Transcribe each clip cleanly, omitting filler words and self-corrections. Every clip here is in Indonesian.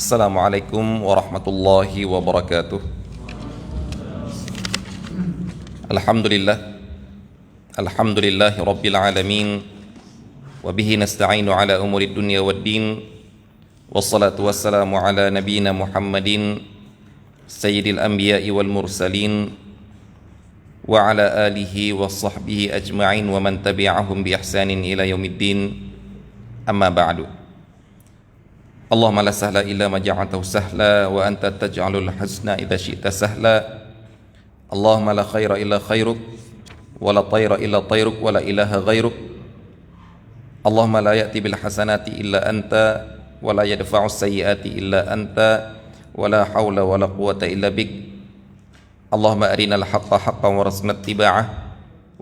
Assalamualaikum warahmatullahi wabarakatuh. Alhamdulillahi rabbil alamin, wa bihi nasta'inu ala umuri dunya waddin, wassalatu wassalamu ala nabiyyina Muhammadin sayyidil anbiya'i wal mursalin wa ala alihi wa sahbihi ajma'in wa man tabi'ahum bi ihsanin ila yaumiddin. Amma ba'du. Allahumma la sahla illa ma ja'altahu sahla wa anta taj'alul huzna idza syi'ta sahla. Allahumma la khaira illa khairuk wa la tayra illa tayruk wa la ilaha ghairuk. Allahumma la ya'ti bil hasanati illa anta wa la yadfa'u sayyiati illa anta wa la hawla wa la quwwata illa bik. Allahumma arinal haqqa haqqan warzuqna ittiba'ah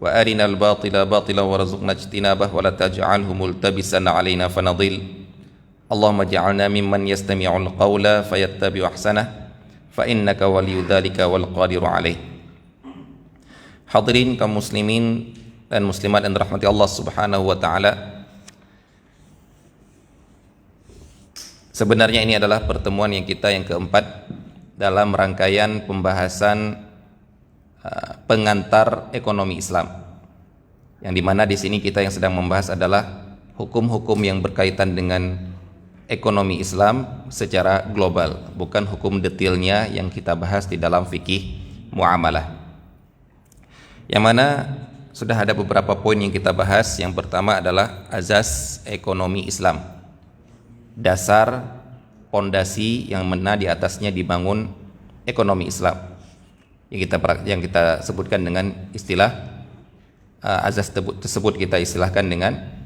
wa arinal batila batilan warzuqna ijtinabah wa la taj'alhu multabisan 'alaina fanadhil. Allahumma ja'alna mimman yastami'ul qawla fayattabi'u ahsanah fa innaka waliyyu dzalika wal qadiru alaih. Hadirin kaum muslimin dan muslimat yang dirahmati Allah Subhanahu wa taala. Sebenarnya ini adalah pertemuan yang keempat dalam rangkaian pembahasan pengantar ekonomi Islam. Yang dimana di sini kita yang sedang membahas adalah hukum-hukum yang berkaitan dengan ekonomi Islam secara global, bukan hukum detailnya yang kita bahas di dalam fikih muamalah. Yang mana sudah ada beberapa poin yang kita bahas. Yang pertama adalah azas ekonomi Islam, dasar pondasi yang mana di atasnya dibangun ekonomi Islam, yang kita sebutkan dengan istilah azas tersebut kita istilahkan dengan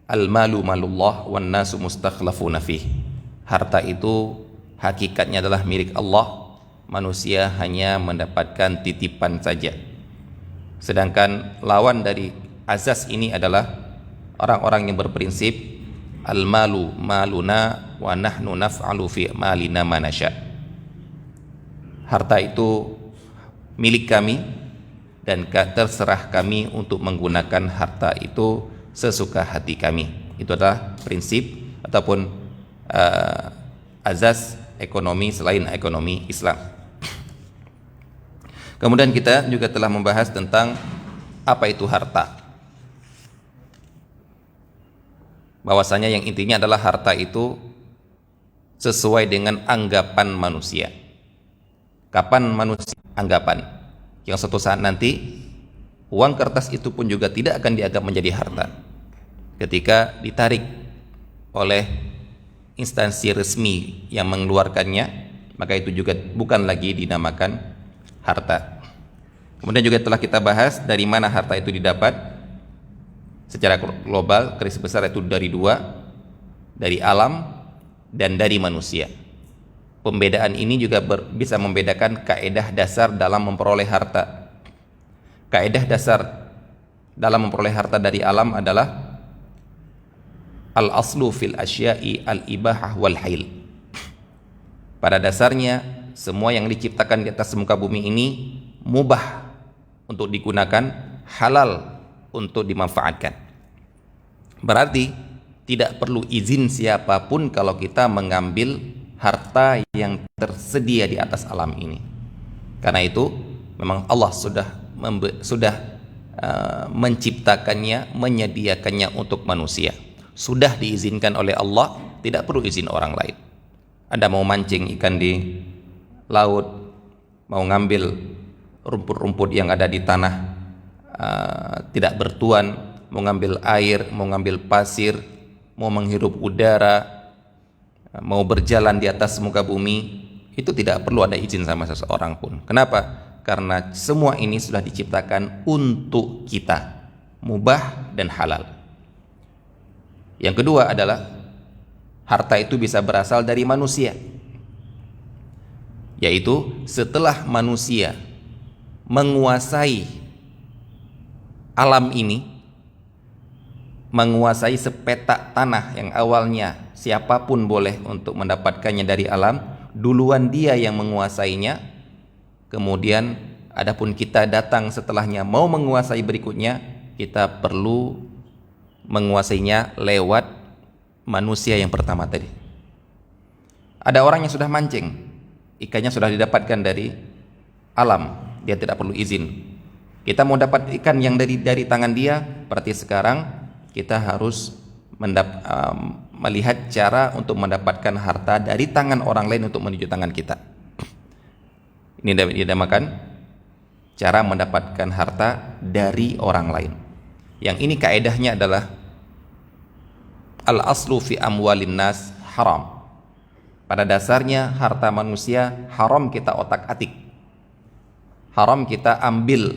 al-malu malullah wan nasu mustakhlafuna fih. Harta itu hakikatnya adalah milik Allah, manusia hanya mendapatkan titipan saja. Sedangkan lawan dari azas ini adalah orang-orang yang berprinsip al-malu maluna wa nahnu naf'alu fi malina ma nasya. Harta itu milik kami dan terserah kami untuk menggunakan harta itu sesuka hati kami. Itu adalah prinsip ataupun azas ekonomi selain ekonomi Islam. Kemudian kita juga telah membahas tentang apa itu harta. Bahwasanya yang intinya adalah harta itu sesuai dengan anggapan manusia. Kapan manusia anggapan? Yang suatu saat nanti uang kertas itu pun juga tidak akan dianggap menjadi harta ketika ditarik oleh instansi resmi yang mengeluarkannya, maka itu juga bukan lagi dinamakan harta. Kemudian juga telah kita bahas dari mana harta itu didapat secara global. Garis besar itu dari dua, dari alam dan dari manusia. Pembedaan ini juga bisa membedakan kaedah dasar dalam memperoleh harta. Kaedah dasar dalam memperoleh harta dari alam adalah al-aslu fil asya'i al-ibahah wal hail. Pada dasarnya semua yang diciptakan di atas muka bumi ini mubah untuk digunakan, halal untuk dimanfaatkan. Berarti tidak perlu izin siapapun kalau kita mengambil harta yang tersedia di atas alam ini. Karena itu memang Allah sudah menciptakannya, menyediakannya untuk manusia. Sudah diizinkan oleh Allah, tidak perlu izin orang lain. Anda mau mancing ikan di laut, mau ngambil rumput-rumput yang ada di tanah tidak bertuan, mau ngambil air, mau ngambil pasir, mau menghirup udara, mau berjalan di atas muka bumi, itu tidak perlu ada izin sama seseorang pun. Kenapa? Karena semua ini sudah diciptakan untuk kita, mubah dan halal. Yang kedua adalah harta itu bisa berasal dari manusia, yaitu setelah manusia menguasai alam ini, menguasai sepetak tanah yang awalnya siapapun boleh untuk mendapatkannya dari alam, duluan dia yang menguasainya, kemudian adapun kita datang setelahnya mau menguasai berikutnya, kita perlu menguasainya lewat manusia yang pertama tadi. Ada orang yang sudah mancing, ikannya sudah didapatkan dari alam, dia tidak perlu izin. Kita mau dapat ikan yang dari tangan dia, berarti sekarang kita harus melihat cara untuk mendapatkan harta dari tangan orang lain untuk menuju tangan kita. Ini dinamakan cara mendapatkan harta dari orang lain. Yang ini kaedahnya adalah al-aslu fi amwalin nas haram. Pada dasarnya harta manusia haram kita otak-atik, haram kita ambil,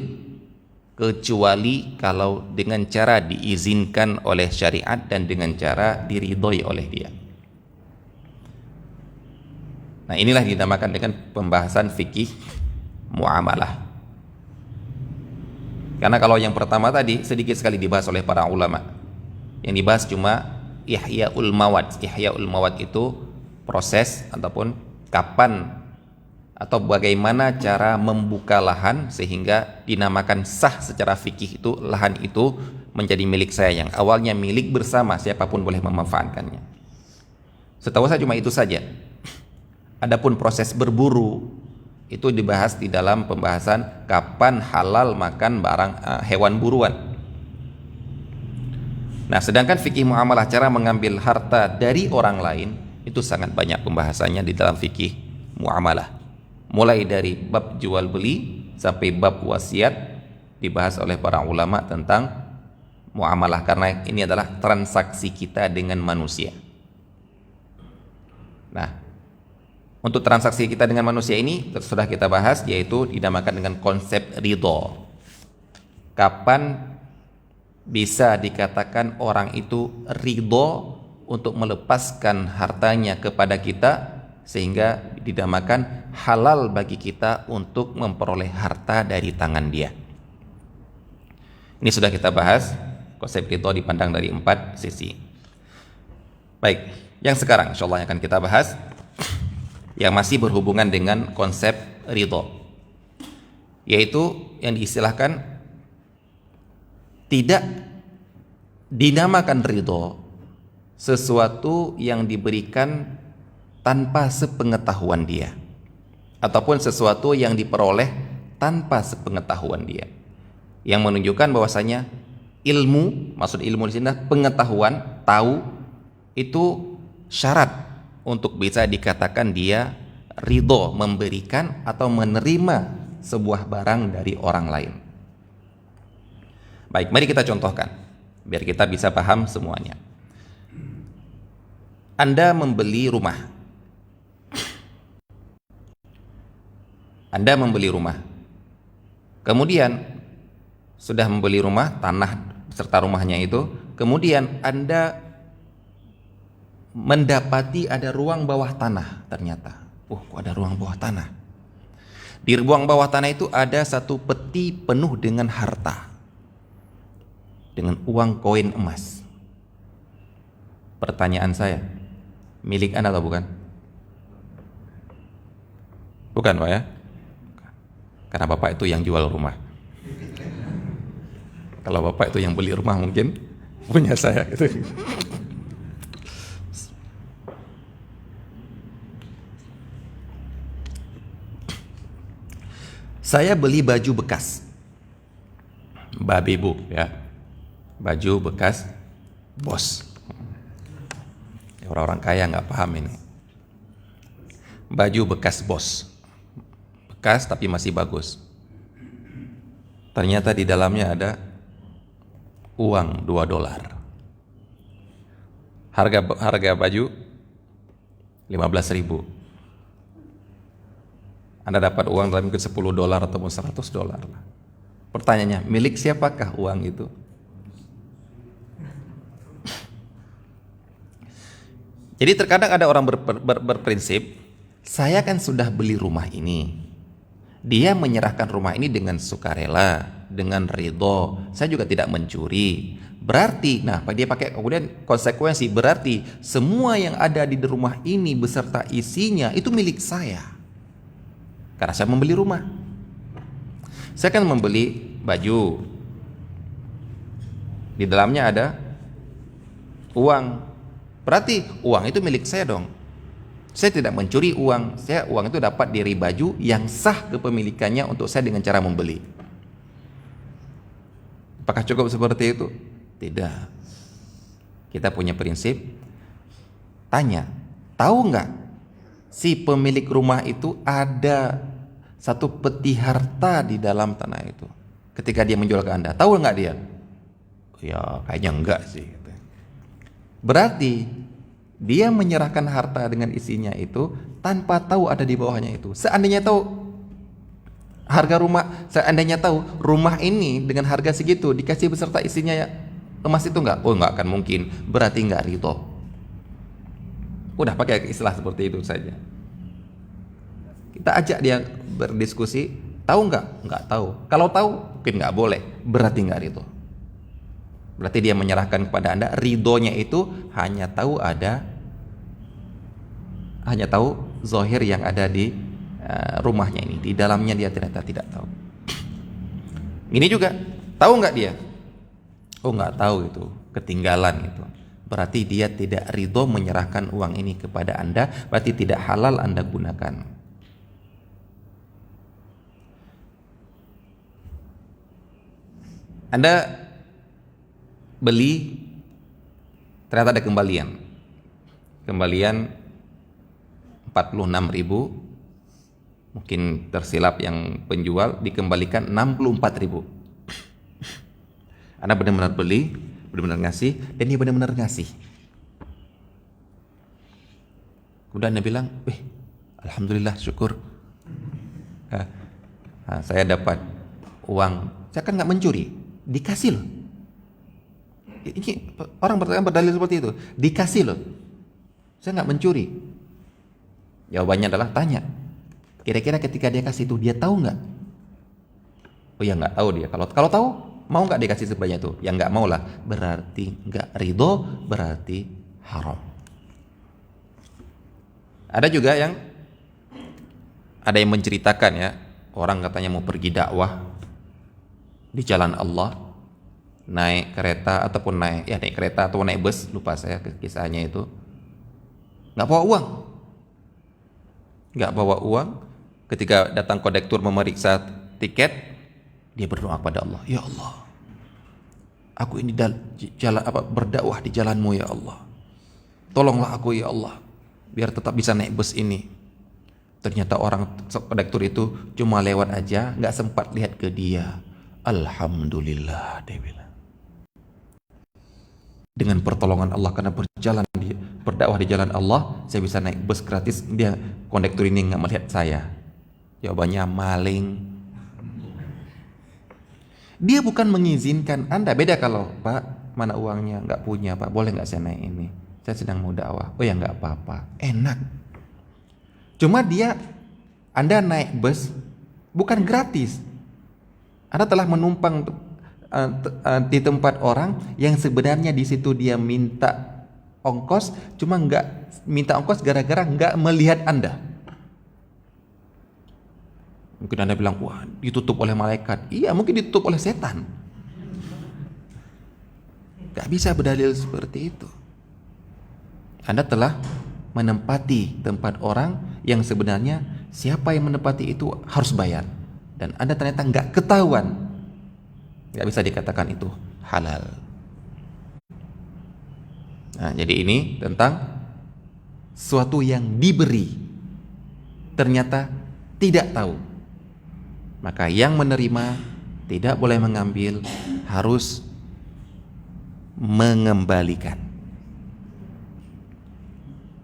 kecuali kalau dengan cara diizinkan oleh syariat dan dengan cara diridhoi oleh dia. Nah, inilah dinamakan dengan pembahasan fikih muamalah. Karena kalau yang pertama tadi sedikit sekali dibahas oleh para ulama. Yang dibahas cuma ihyaul mawad. Ihyaul mawad itu proses ataupun kapan atau bagaimana cara membuka lahan sehingga dinamakan sah secara fikih, itu lahan itu menjadi milik saya, yang awalnya milik bersama, siapapun boleh memanfaatkannya. Setahu saya cuma itu saja. Adapun proses berburu itu dibahas di dalam pembahasan kapan halal makan barang hewan buruan. Nah, sedangkan fikih muamalah, cara mengambil harta dari orang lain, itu sangat banyak pembahasannya di dalam fikih muamalah. Mulai dari bab jual beli sampai bab wasiat dibahas oleh para ulama tentang muamalah, karena ini adalah transaksi kita dengan manusia. Nah, untuk transaksi kita dengan manusia ini sudah kita bahas, yaitu dinamakan dengan konsep ridho. Kapan bisa dikatakan orang itu ridho untuk melepaskan hartanya kepada kita sehingga dinamakan halal bagi kita untuk memperoleh harta dari tangan dia. Ini sudah kita bahas, konsep ridho dipandang dari 4 sisi. Baik, yang sekarang insyaallah akan kita bahas yang masih berhubungan dengan konsep ridho, yaitu yang diistilahkan tidak dinamakan ridho sesuatu yang diberikan tanpa sepengetahuan dia, ataupun sesuatu yang diperoleh tanpa sepengetahuan dia, yang menunjukkan bahwasanya ilmu, maksud ilmu di sini pengetahuan, tahu, itu syarat untuk bisa dikatakan dia ridho memberikan atau menerima sebuah barang dari orang lain. Baik, mari kita contohkan biar kita bisa paham semuanya. Anda membeli rumah. Anda membeli rumah. Kemudian sudah membeli rumah, tanah serta rumahnya itu, kemudian Anda mendapati ada ruang bawah tanah ternyata. Kok ada ruang bawah tanah? Di ruang bawah tanah itu ada satu peti penuh dengan harta, dengan uang koin emas. Pertanyaan saya, milik Anda atau bukan? Bukan, Pak ya? Karena Bapak itu yang jual rumah. Kalau Bapak itu yang beli rumah mungkin punya saya gitu. Saya beli baju bekas, Babe Bu ya, baju bekas bos. Orang-orang kaya nggak paham ini. Baju bekas bos, bekas tapi masih bagus. Ternyata di dalamnya ada uang $2. Harga baju 15.000. Anda dapat uang dalam mungkin $10 atau $100 lah. Pertanyaannya, milik siapakah uang itu? Jadi terkadang ada orang berprinsip, saya kan sudah beli rumah ini, Dia menyerahkan rumah ini dengan sukarela, dengan ridho. Saya juga tidak mencuri. Berarti, nah dia pakai kemudian konsekuensi, berarti semua yang ada di rumah ini beserta isinya itu milik saya. Karena saya membeli rumah. Saya kan membeli baju. Di dalamnya ada uang. Berarti uang itu milik saya dong. Saya tidak mencuri uang. Uang itu dapat dari baju yang sah kepemilikannya untuk saya dengan cara membeli. Apakah cukup seperti itu? Tidak. Kita punya prinsip. Tanya, tahu nggak si pemilik rumah itu ada satu peti harta di dalam tanah itu ketika dia menjual ke Anda? Tahu nggak dia? Ya kayaknya enggak sih. Berarti dia menyerahkan harta dengan isinya itu tanpa tahu ada di bawahnya itu. Seandainya tahu harga rumah, seandainya tahu rumah ini dengan harga segitu dikasih beserta isinya ya emas itu enggak? Oh enggak akan mungkin. Berarti enggak ridho. Udah pakai istilah seperti itu saja. Kita ajak dia berdiskusi, tahu enggak? Enggak tahu. Kalau tahu mungkin enggak boleh. Berarti enggak ridho. Berarti dia menyerahkan kepada Anda, ridhonya itu hanya tahu zahir yang ada di rumahnya ini. Di dalamnya dia ternyata tidak tahu. Ini juga, tahu nggak dia? Oh nggak tahu itu, ketinggalan itu. Berarti dia tidak ridho menyerahkan uang ini kepada Anda, berarti tidak halal Anda gunakan. Anda beli, ternyata ada kembalian 46.000, mungkin tersilap yang penjual, dikembalikan 64.000. Anda benar-benar beli, benar-benar ngasih, dan dia benar-benar ngasih. Kemudian Anda bilang, alhamdulillah, syukur, saya dapat uang. Saya kan nggak mencuri, dikasih loh. Ini orang berdalil seperti itu, dikasih loh. Saya nggak mencuri. Jawabannya adalah tanya, kira-kira ketika dia kasih itu dia tahu nggak? Oh ya nggak tahu dia. Kalau tahu mau nggak dikasih sebanyak itu? Ya nggak mau lah. Berarti nggak ridho, berarti haram. Ada juga yang menceritakan ya, orang katanya mau pergi dakwah di jalan Allah, naik kereta ataupun naik kereta atau naik bus, lupa saya kisahnya itu, nggak bawa uang. Ketika datang kondektur memeriksa tiket, dia berdoa kepada Allah, ya Allah, aku ini berdakwah di jalanmu ya Allah, tolonglah aku ya Allah biar tetap bisa naik bus ini. Ternyata orang kondektur itu cuma lewat aja, nggak sempat lihat ke dia. Alhamdulillah, dia bilang, dengan pertolongan Allah, karena berdakwah di jalan Allah, saya bisa naik bus gratis. Dia kondektur ini nggak melihat saya. Jawabannya maling. Dia bukan mengizinkan Anda. Beda kalau, Pak, mana uangnya? Nggak punya, Pak, boleh nggak saya naik ini? Saya sedang mau dakwah. Oh ya nggak apa-apa, enak. Cuma Anda naik bus bukan gratis. Anda telah menumpang di tempat orang yang sebenarnya di situ dia minta ongkos, cuma nggak minta ongkos gara-gara nggak melihat Anda. Mungkin Anda bilang, wah ditutup oleh malaikat. Iya, mungkin ditutup oleh setan. Gak bisa berdalil seperti itu. Anda telah menempati tempat orang yang sebenarnya siapa yang menempati itu harus bayar, dan Anda ternyata nggak ketahuan. Nggak bisa dikatakan itu halal. Nah, jadi ini tentang sesuatu yang diberi ternyata tidak tahu. Maka yang menerima tidak boleh mengambil, harus mengembalikan.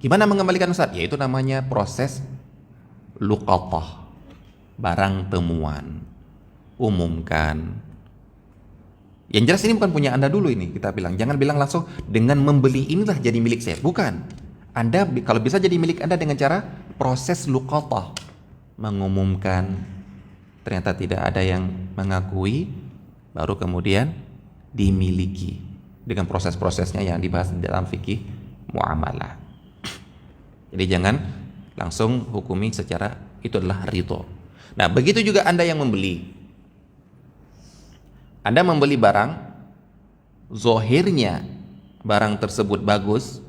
Gimana mengembalikan, Ustaz? Yaitu namanya proses luqatah, barang temuan, umumkan. Yang jelas ini bukan punya Anda dulu ini, kita bilang. Jangan bilang langsung dengan membeli inilah jadi milik saya. Bukan. Anda kalau bisa jadi milik Anda dengan cara proses luqatah, mengumumkan, ternyata tidak ada yang mengakui, baru kemudian dimiliki dengan proses-prosesnya yang dibahas di dalam fikih muamalah. Jadi jangan langsung hukumi secara itu adalah ridho. Nah, begitu juga Anda yang membeli. Anda membeli barang, zohirnya barang tersebut bagus,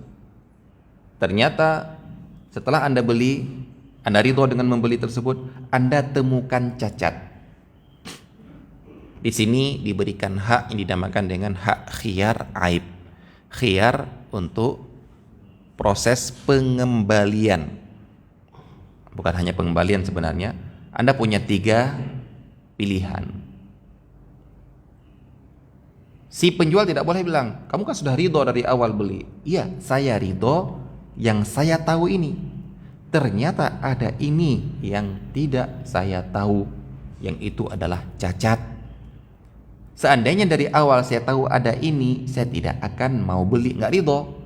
ternyata setelah Anda beli, Anda ridho dengan membeli tersebut, Anda temukan cacat. Di sini diberikan hak yang dinamakan dengan hak khiyar aib. Khiyar untuk proses pengembalian. Bukan hanya pengembalian sebenarnya. Anda punya 3 pilihan. Si penjual tidak boleh bilang, kamu kan sudah ridho dari awal beli. Iya, saya ridho yang saya tahu ini. Ternyata ada ini yang tidak saya tahu, yang itu adalah cacat. Seandainya dari awal saya tahu ada ini, saya tidak akan mau beli, nggak ridho.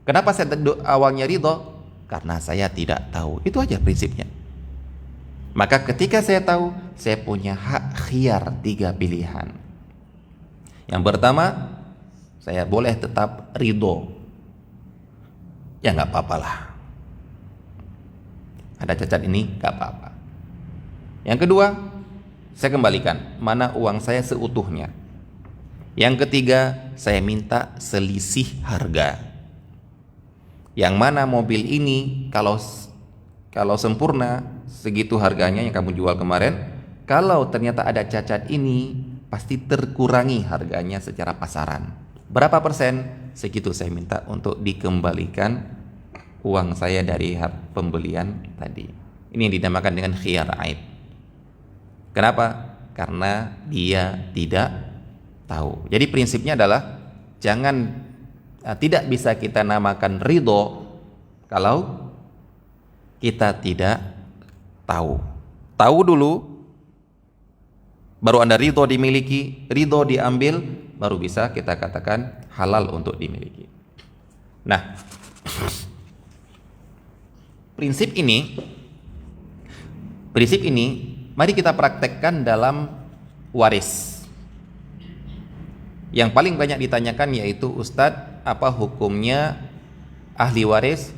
Kenapa saya awalnya ridho? Karena saya tidak tahu. Itu aja prinsipnya. Maka ketika saya tahu, saya punya hak khiyar 3 pilihan. Yang pertama, saya boleh tetap ridho. Ya nggak apa-apa lah. Ada cacat ini, nggak apa-apa. Yang kedua, saya kembalikan. Mana uang saya seutuhnya. Yang ketiga, saya minta selisih harga. Yang mana mobil ini kalau sempurna segitu harganya yang kamu jual kemarin, kalau ternyata ada cacat ini pasti terkurangi harganya secara pasaran. Berapa persen? Segitu saya minta untuk dikembalikan uang saya dari pembelian tadi. Ini yang dinamakan dengan khiyar aib. Kenapa? Karena dia tidak tahu. Jadi prinsipnya adalah tidak bisa kita namakan ridho kalau kita tidak tahu. Tahu dulu, baru Anda ridho dimiliki, ridho diambil, baru bisa kita katakan halal untuk dimiliki. Nah, prinsip ini mari kita praktekkan dalam waris. Yang paling banyak ditanyakan yaitu, Ustadz, apa hukumnya ahli waris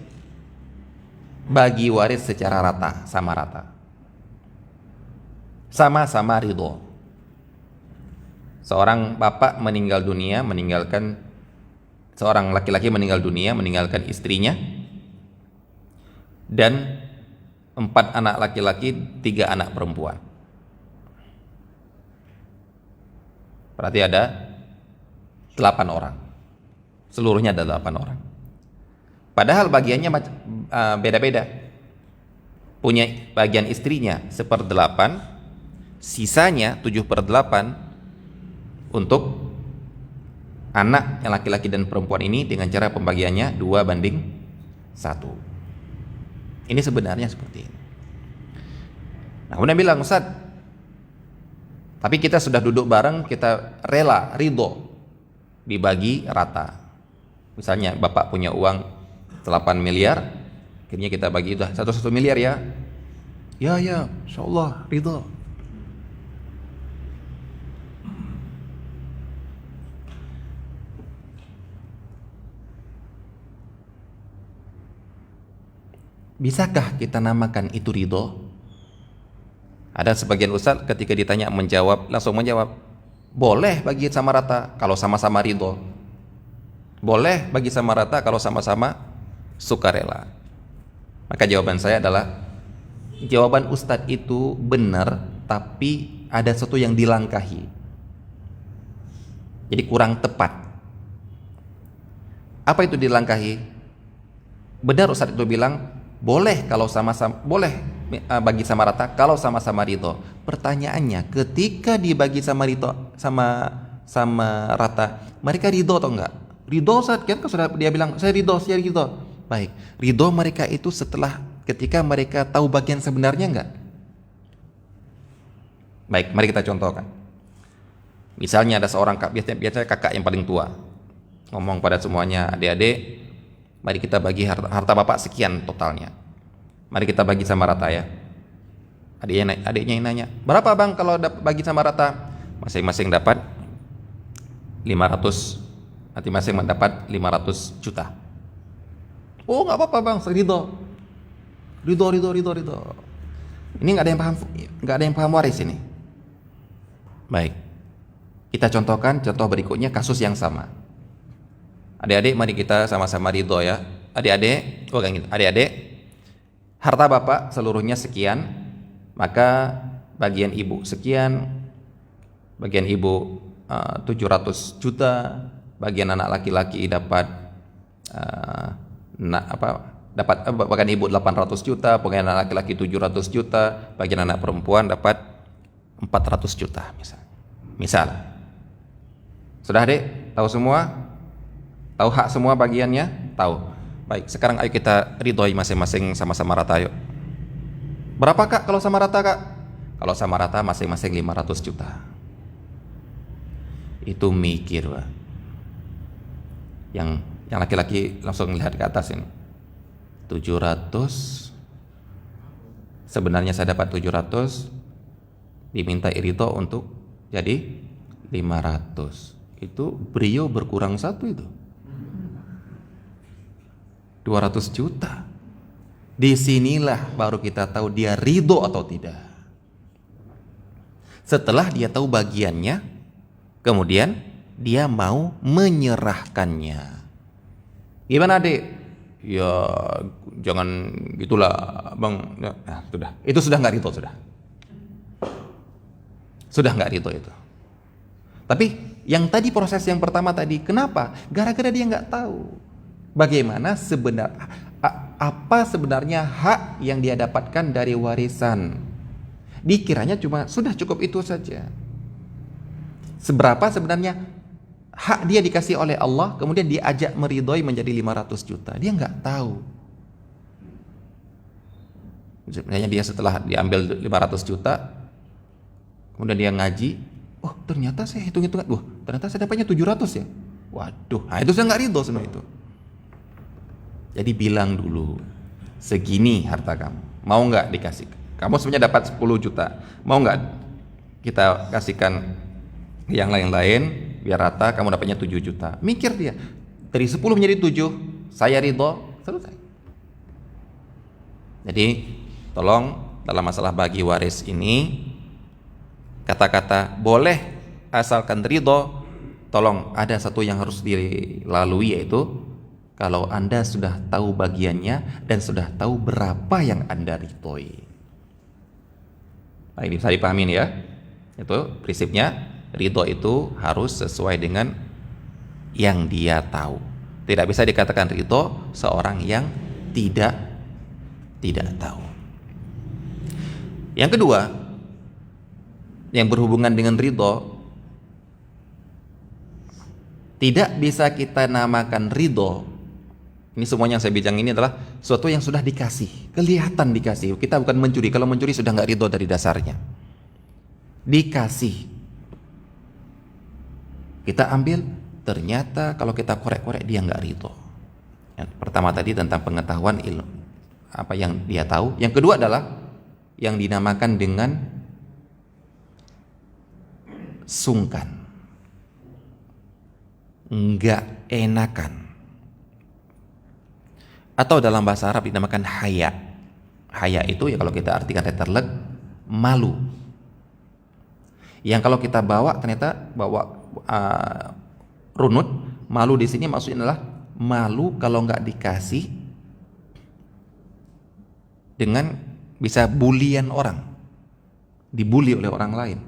bagi waris secara rata, sama rata, sama-sama ridho. Seorang bapak meninggal dunia, seorang laki-laki meninggal dunia, meninggalkan istrinya dan 4 anak laki-laki, 3 anak perempuan. Berarti ada 8 orang. Seluruhnya ada 8 orang. Padahal bagiannya beda-beda. Punya bagian istrinya 1/8, sisanya 7/8 untuk anak yang laki-laki dan perempuan ini dengan cara pembagiannya 2:1. Ini sebenarnya seperti ini. Nah, kemudian bilang, Ustaz, tapi kita sudah duduk bareng, kita rela, ridho dibagi rata. Misalnya bapak punya uang 8 miliar, akhirnya kita bagi udah 1 miliar ya. Ya, insyaallah ridho. Bisakah kita namakan itu ridho? Ada sebagian ustaz ketika ditanya langsung menjawab, boleh bagi sama rata kalau sama-sama ridho. Boleh bagi sama rata kalau sama-sama sukarela. Maka jawaban saya adalah, jawaban ustaz itu benar, tapi ada sesuatu yang dilangkahi. Jadi kurang tepat. Apa itu dilangkahi? Benar ustaz itu bilang, boleh kalau sama-sama, boleh bagi sama rata kalau sama-sama ridho. Pertanyaannya, ketika dibagi sama ridho, sama rata, mereka ridho atau enggak? Ridho saat kan sudah dia bilang saya ridho. Baik, ridho mereka itu setelah ketika mereka tahu bagian sebenarnya enggak? Baik, mari kita contohkan. Misalnya ada seorang biasanya kakak yang paling tua ngomong pada semuanya, adik-adik, mari kita bagi harta bapak sekian totalnya. Mari kita bagi sama rata ya. Adiknya yang nanya, berapa bang kalau bagi sama rata? Masing-masing dapat 500. Nanti masing mendapat 500 juta. Oh nggak apa-apa bang, ridho. Ini nggak ada yang paham waris ini. Baik, kita contohkan contoh berikutnya kasus yang sama. Adik-adik, mari kita sama-sama ridho ya. Adik-adik, harta bapak seluruhnya sekian, maka bagian ibu sekian, bagian ibu 700 juta, bagian anak laki-laki dapat bagian ibu 800 juta, bagian anak laki-laki 700 juta, bagian anak perempuan dapat 400 juta misal. Sudah adik? Tahu semua? Tahu hak semua bagiannya? Tahu. Baik, sekarang ayo kita ridhoi masing-masing sama-sama rata yuk. Berapa kak kalau sama rata kak? Kalau sama rata masing-masing 500 juta. Itu mikir Pak. Yang laki-laki langsung lihat ke atas ini. 700. Sebenarnya saya dapat 700. Diminta ridho untuk jadi 500. Itu beliau berkurang satu itu. 200 juta. Disinilah baru kita tahu dia ridho atau tidak. Setelah dia tahu bagiannya, kemudian dia mau menyerahkannya. Gimana adik? Ya jangan gitulah bang. Nah, sudah. Itu sudah nggak ridho sudah. Sudah nggak ridho itu. Tapi yang tadi proses yang pertama tadi, kenapa? Gara-gara dia nggak tahu bagaimana apa sebenarnya hak yang dia dapatkan dari warisan. Dikiranya cuma sudah cukup itu saja. Seberapa sebenarnya hak dia dikasih oleh Allah, kemudian diajak meridhoi menjadi 500 juta. Dia nggak tahu. Sebenarnya dia setelah diambil 500 juta, kemudian dia ngaji, oh ternyata saya hitung-hitungan, ternyata saya dapatnya 700 ya. Waduh, nah itu saya nggak ridho semua itu. Jadi bilang dulu, segini harta kamu, mau nggak dikasih? Kamu sebenarnya dapat 10 juta, mau nggak kita kasihkan yang lain-lain biar rata, kamu dapatnya 7 juta. Mikir dia, dari 10 menjadi 7, saya ridho, selesai. Jadi tolong dalam masalah bagi waris ini, kata-kata boleh asalkan ridho, tolong ada satu yang harus dilalui, yaitu kalau Anda sudah tahu bagiannya dan sudah tahu berapa yang Anda ridhoi. Nah, ini bisa dipahamin ya. Itu prinsipnya, ridho itu harus sesuai dengan yang dia tahu. Tidak bisa dikatakan ridho seorang yang tidak tahu. Yang kedua, yang berhubungan dengan ridho, tidak bisa kita namakan ridho. Ini semuanya yang saya bincang ini adalah sesuatu yang sudah dikasih, kelihatan dikasih. Kita bukan mencuri. Kalau mencuri sudah nggak ridho dari dasarnya. Dikasih, kita ambil, ternyata kalau kita korek-korek dia nggak ridho. Yang pertama tadi tentang pengetahuan ilmu, apa yang dia tahu. Yang kedua adalah yang dinamakan dengan sungkan, nggak enakan, atau dalam bahasa Arab dinamakan haya. Haya itu ya kalau kita artikan letterlek, malu. Yang kalau kita bawa ternyata bawa runut, malu di sini maksudnya adalah malu kalau nggak dikasih, dengan bisa bulian orang, dibully oleh orang lain.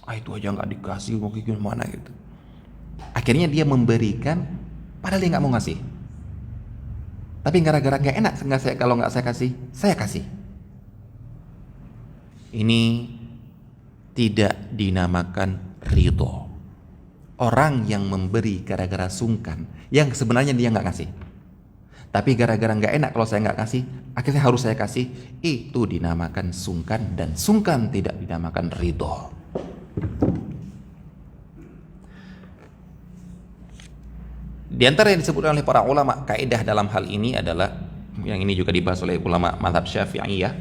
Itu aja nggak dikasih, mau gimana gitu. Akhirnya dia memberikan padahal dia nggak mau ngasih. Tapi gara-gara gak enak kalau nggak saya kasih, saya kasih. Ini tidak dinamakan ridho. Orang yang memberi gara-gara sungkan, yang sebenarnya dia nggak kasih, tapi gara-gara nggak enak kalau saya nggak kasih, akhirnya harus saya kasih, itu dinamakan sungkan, dan sungkan tidak dinamakan ridho. Di antara yang disebutkan oleh para ulama, kaidah dalam hal ini adalah, yang ini juga dibahas oleh ulama mazhab Syafi'iyah,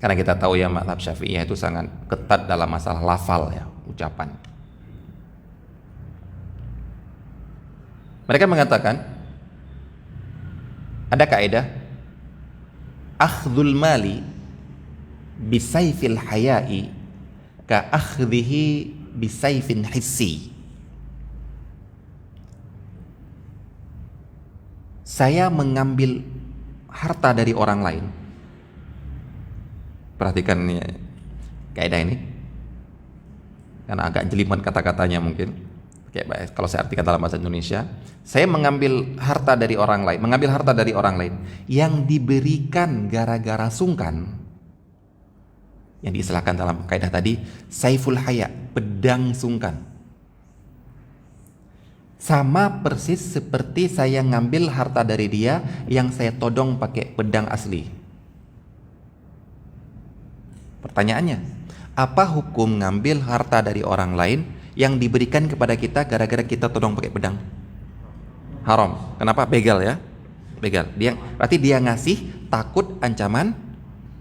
Karena kita tahu ya mazhab Syafi'iyah itu sangat ketat dalam masalah lafal ya, ucapan. Mereka mengatakan ada kaidah akhdhul mali bisayfil haya'i ka akhdhihi bisayfin hissi. Saya mengambil harta dari orang lain. Perhatikan ini kaidah ini, karena agak jelimet kata-katanya mungkin. Kayak kalau saya artikan dalam bahasa Indonesia, saya mengambil harta dari orang lain, yang diberikan gara-gara sungkan, yang diistilahkan dalam kaidah tadi saiful haya, pedang sungkan. Sama persis seperti saya ngambil harta dari dia yang saya todong pakai pedang asli. Pertanyaannya, apa hukum ngambil harta dari orang lain yang diberikan kepada kita gara-gara kita todong pakai pedang? Haram. Kenapa? Begal ya. Begal. Berarti dia ngasih takut ancaman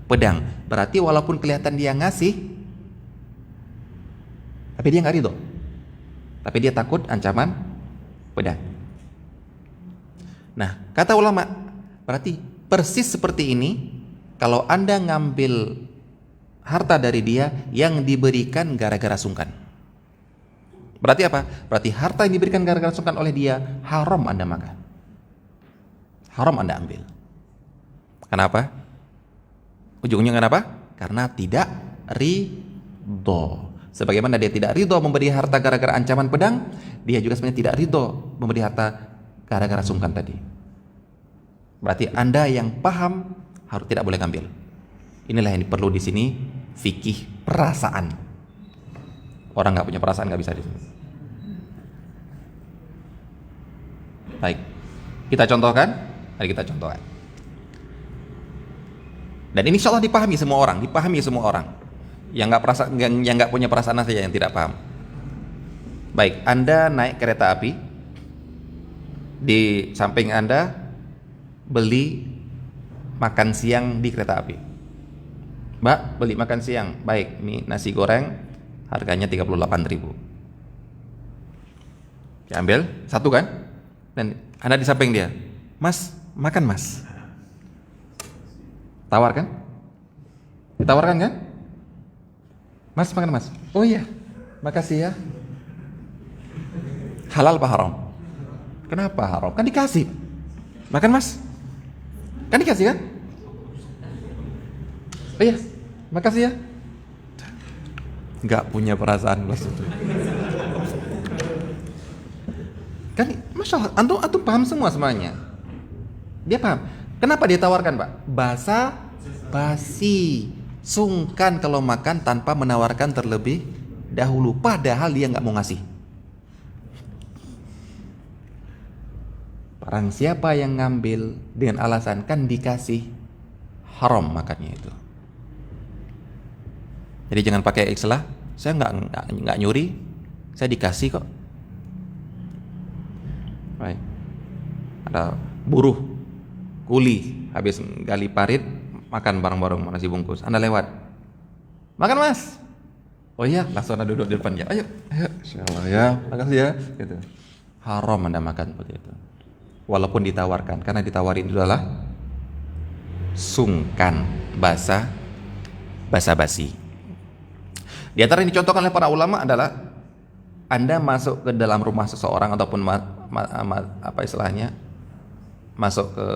pedang. Berarti walaupun kelihatan dia ngasih, tapi dia nggak ridho. Tapi dia takut ancaman pedang. Nah, kata ulama, berarti persis seperti ini kalau Anda ngambil harta dari dia yang diberikan gara-gara sungkan. Berarti apa? Berarti harta yang diberikan gara-gara sungkan oleh dia haram Anda makan. Haram Anda ambil. Kenapa? Ujungnya kenapa? Karena tidak ridho. Sebagaimana dia tidak ridho memberi harta gara-gara ancaman pedang, dia juga sebenarnya tidak ridho memberi harta gara-gara sungkan tadi. Berarti Anda yang paham harus tidak boleh ngambil. Inilah yang perlu di sini, fikih perasaan. Orang nggak punya perasaan nggak bisa di sini. Baik, kita contohkan. Mari kita contohkan. Dan ini insya Allah dipahami semua orang. Yang nggak punya perasaan saja yang tidak paham. Baik, Anda naik kereta api. Di samping Anda beli makan siang di kereta api. Mbak, beli makan siang. Baik, mie nasi goreng harganya 38.000. Diambil satu kan? Dan Anda di samping dia. Mas, makan Mas. Tawarkan? Ditawarkan kan? Mas, makan Mas. Oh iya, makasih ya. Halal apa haram? Kenapa haram? Kan dikasih. Makan Mas. Kan dikasih kan? Oh iya, makasih ya. Nggak punya perasaan Mas itu. Kan, masya Allah, antum paham semuanya. Dia paham. Kenapa dia tawarkan, Pak? Basa basi, sungkan kalau makan tanpa menawarkan terlebih dahulu. Padahal dia nggak mau ngasih. Barang siapa yang ngambil dengan alasan kan dikasih, haram makannya itu. Jadi jangan pakai istilah, saya nggak nyuri, saya dikasih kok. Baik. Ada buruh, kuli, habis gali parit, makan bareng-bareng nasi bungkus. Anda lewat, makan Mas. Oh iya, langsung Anda duduk di depan ya. Ayo, insyaallah ya, makasih ya. Gitu. Haram Anda makan seperti itu. Walaupun ditawarkan, karena ditawarin itu adalah sungkan, basa-basi. Di antara yang dicontohkan oleh para ulama adalah Anda masuk ke dalam rumah seseorang ataupun apa istilahnya, masuk ke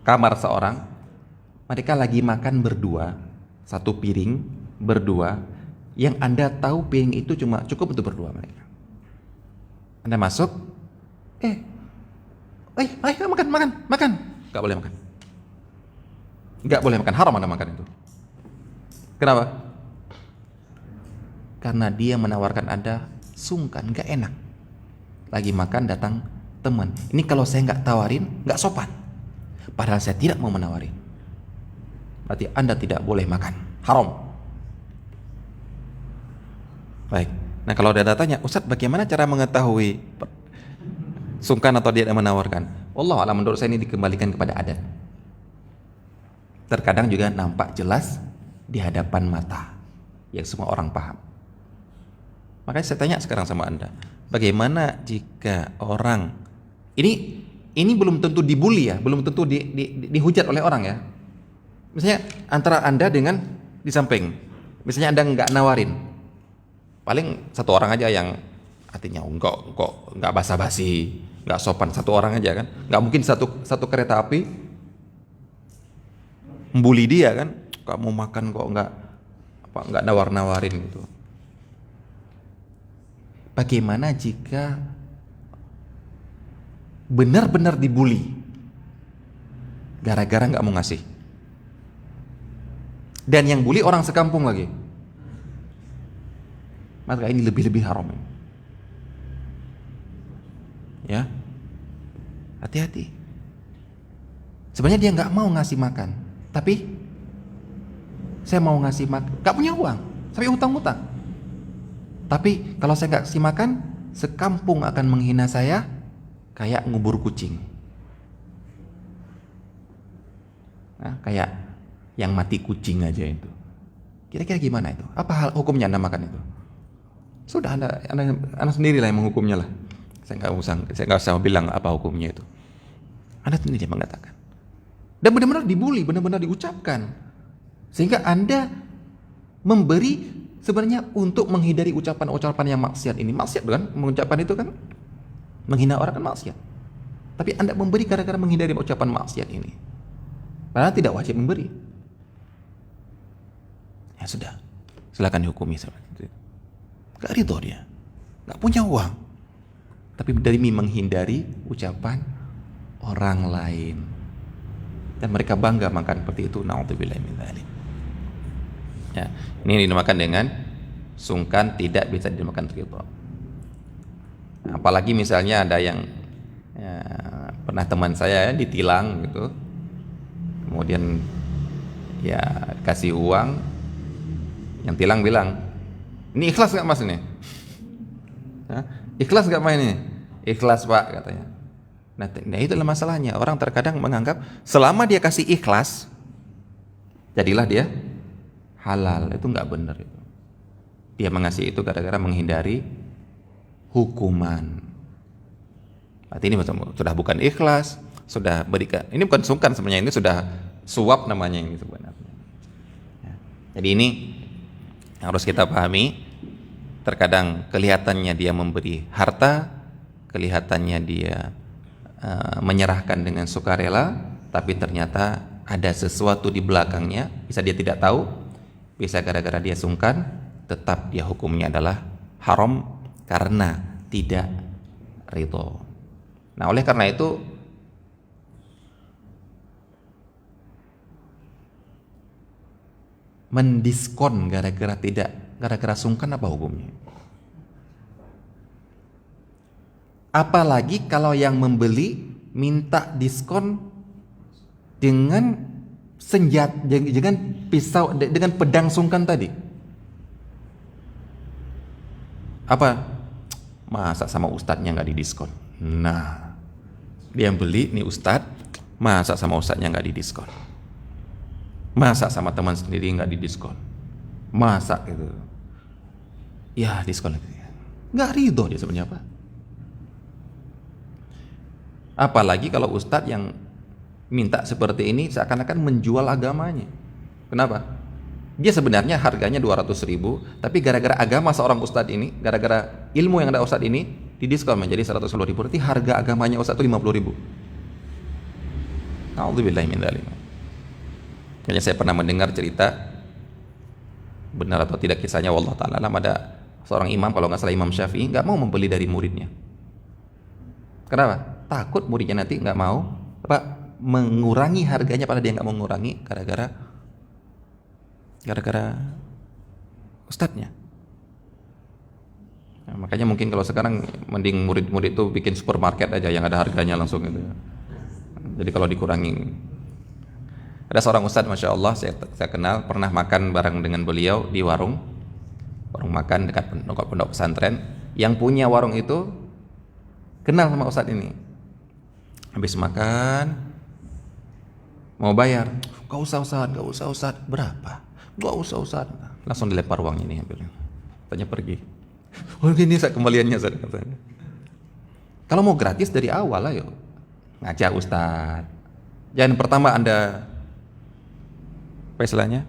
kamar seorang, mereka lagi makan berdua, satu piring berdua, yang Anda tahu piring itu cuma cukup untuk berdua mereka. Anda masuk, ayo makan. Gak boleh makan. Gak boleh makan, haram Anda makan itu. Kenapa? Karena dia menawarkan Anda sungkan, gak enak. Lagi makan datang teman. Ini kalau saya gak tawarin, gak sopan. Padahal saya tidak mau menawarin. Berarti Anda tidak boleh makan, haram. Baik. Nah kalau ada tanya, Ustadz bagaimana cara mengetahui sungkan atau dia menawarkan? Wallahu a'lam, menurut saya ini dikembalikan kepada adat. terkadang juga nampak jelas di hadapan mata yang semua orang paham. Makanya saya tanya sekarang sama Anda, bagaimana jika orang ini belum tentu dibully ya, belum tentu dihujat oleh orang ya. Misalnya antara Anda dengan di samping, misalnya Anda nggak nawarin, paling satu orang aja yang artinya kok nggak basa-basi, nggak sopan, satu orang aja kan, nggak mungkin satu kereta api membuli dia kan, kamu makan kok nggak nawar-nawarin gitu. Bagaimana jika benar-benar dibully gara-gara nggak mau ngasih, dan yang bully orang sekampung lagi, maka ini lebih haram ya. Hati-hati. Sebenarnya dia nggak mau ngasih makan, tapi saya mau ngasih makan, nggak punya uang sampai utang-utang, tapi kalau saya nggak kasih makan, sekampung akan menghina saya kayak ngubur kucing. Nah, kayak yang mati kucing aja itu. Kira-kira gimana itu? Apa hal hukumnya Anda makan itu? Sudah Anda sendiri lah yang menghukumnya lah. Saya nggak usah bilang apa hukumnya itu. Anda sendiri yang mengatakan. Dan benar-benar dibully, benar-benar diucapkan. Sehingga Anda memberi sebenarnya untuk menghindari ucapan-ucapan yang maksiat ini. Maksiat kan? Mengucapkan itu kan menghina orang kan maksiat. Tapi Anda memberi gara-gara menghindari ucapan maksiat ini. Padahal tidak wajib memberi. Ya sudah, silakan dihukumi seperti itu. Gak ridho dia, gak punya uang, tapi demi menghindari ucapan orang lain, dan mereka bangga makan seperti itu. Na'udzubillahi min dzalik. Ya, ini dinamakan dengan sungkan, tidak bisa dinamakan ridho. Apalagi misalnya ada yang pernah teman saya ditilang gitu, kemudian ya kasih uang, yang tilang bilang, ini ikhlas nggak mas ini? Ikhlas nggak main ini? Ikhlas pak katanya. Nah itulah masalahnya, orang terkadang menganggap selama dia kasih ikhlas, jadilah dia halal. Itu nggak benar itu. Dia mengasih itu gara-gara menghindari hukuman. Berarti ini sudah bukan ikhlas, sudah berikan. Ini bukan sungkan sebenarnya, ini sudah suap namanya ini sebenarnya. Ya. Jadi ini harus kita pahami. Terkadang kelihatannya dia memberi harta, kelihatannya dia menyerahkan dengan sukarela, tapi ternyata ada sesuatu di belakangnya. Bisa dia tidak tahu, bisa gara-gara dia sungkan, tetap dia hukumnya adalah haram karena tidak ridho. Nah oleh karena itu mendiskon gara-gara sungkan apa hukumnya? Apalagi kalau yang membeli minta diskon dengan senjata, dengan pisau, dengan pedang sungkan tadi. Apa? Masa sama ustadznya nggak didiskon? Nah, dia yang beli nih ustadz, masa sama ustadznya nggak didiskon? Masa sama teman sendiri nggak didiskon? Masa gitu? Ya diskon itu. Nggak ridho dia sebenarnya apa? Apalagi kalau ustadz yang minta seperti ini seakan-akan menjual agamanya. Kenapa? Dia sebenarnya harganya 200.000, tapi gara-gara agama seorang ustadz ini, gara-gara ilmu yang ada ustadz ini, didiskon menjadi 110.000. Berarti harga agamanya ustadz itu 50.000. Na'udzubillahi min dzalik. Kayaknya saya pernah mendengar cerita, benar atau tidak kisahnya wallahu ta'ala alam, ada seorang imam, kalau nggak salah Imam Syafi'i, nggak mau membeli dari muridnya. Kenapa? Takut muridnya nanti nggak mau mengurangi harganya, padahal dia nggak mau mengurangi gara-gara ustadznya. Nah, makanya mungkin kalau sekarang mending murid-murid itu bikin supermarket aja yang ada harganya langsung gitu. Jadi kalau dikurangi. Ada seorang ustadz, masya Allah, saya kenal, pernah makan bareng dengan beliau di warung makan dekat pondok pesantren. Yang punya warung itu kenal sama ustadz ini. Habis makan mau bayar, Gak usah Ustaz, gak usah Ustaz. Berapa? Gak usah Ustaz. Langsung dilempar uangnya nih, ambil. Tanya pergi. Oh gini Ustaz, kembaliannya Ustaz, katanya. Kalau mau gratis dari awal lah yuk. Ngajak Ustaz. Jangan pertama Anda, apa istilahnya?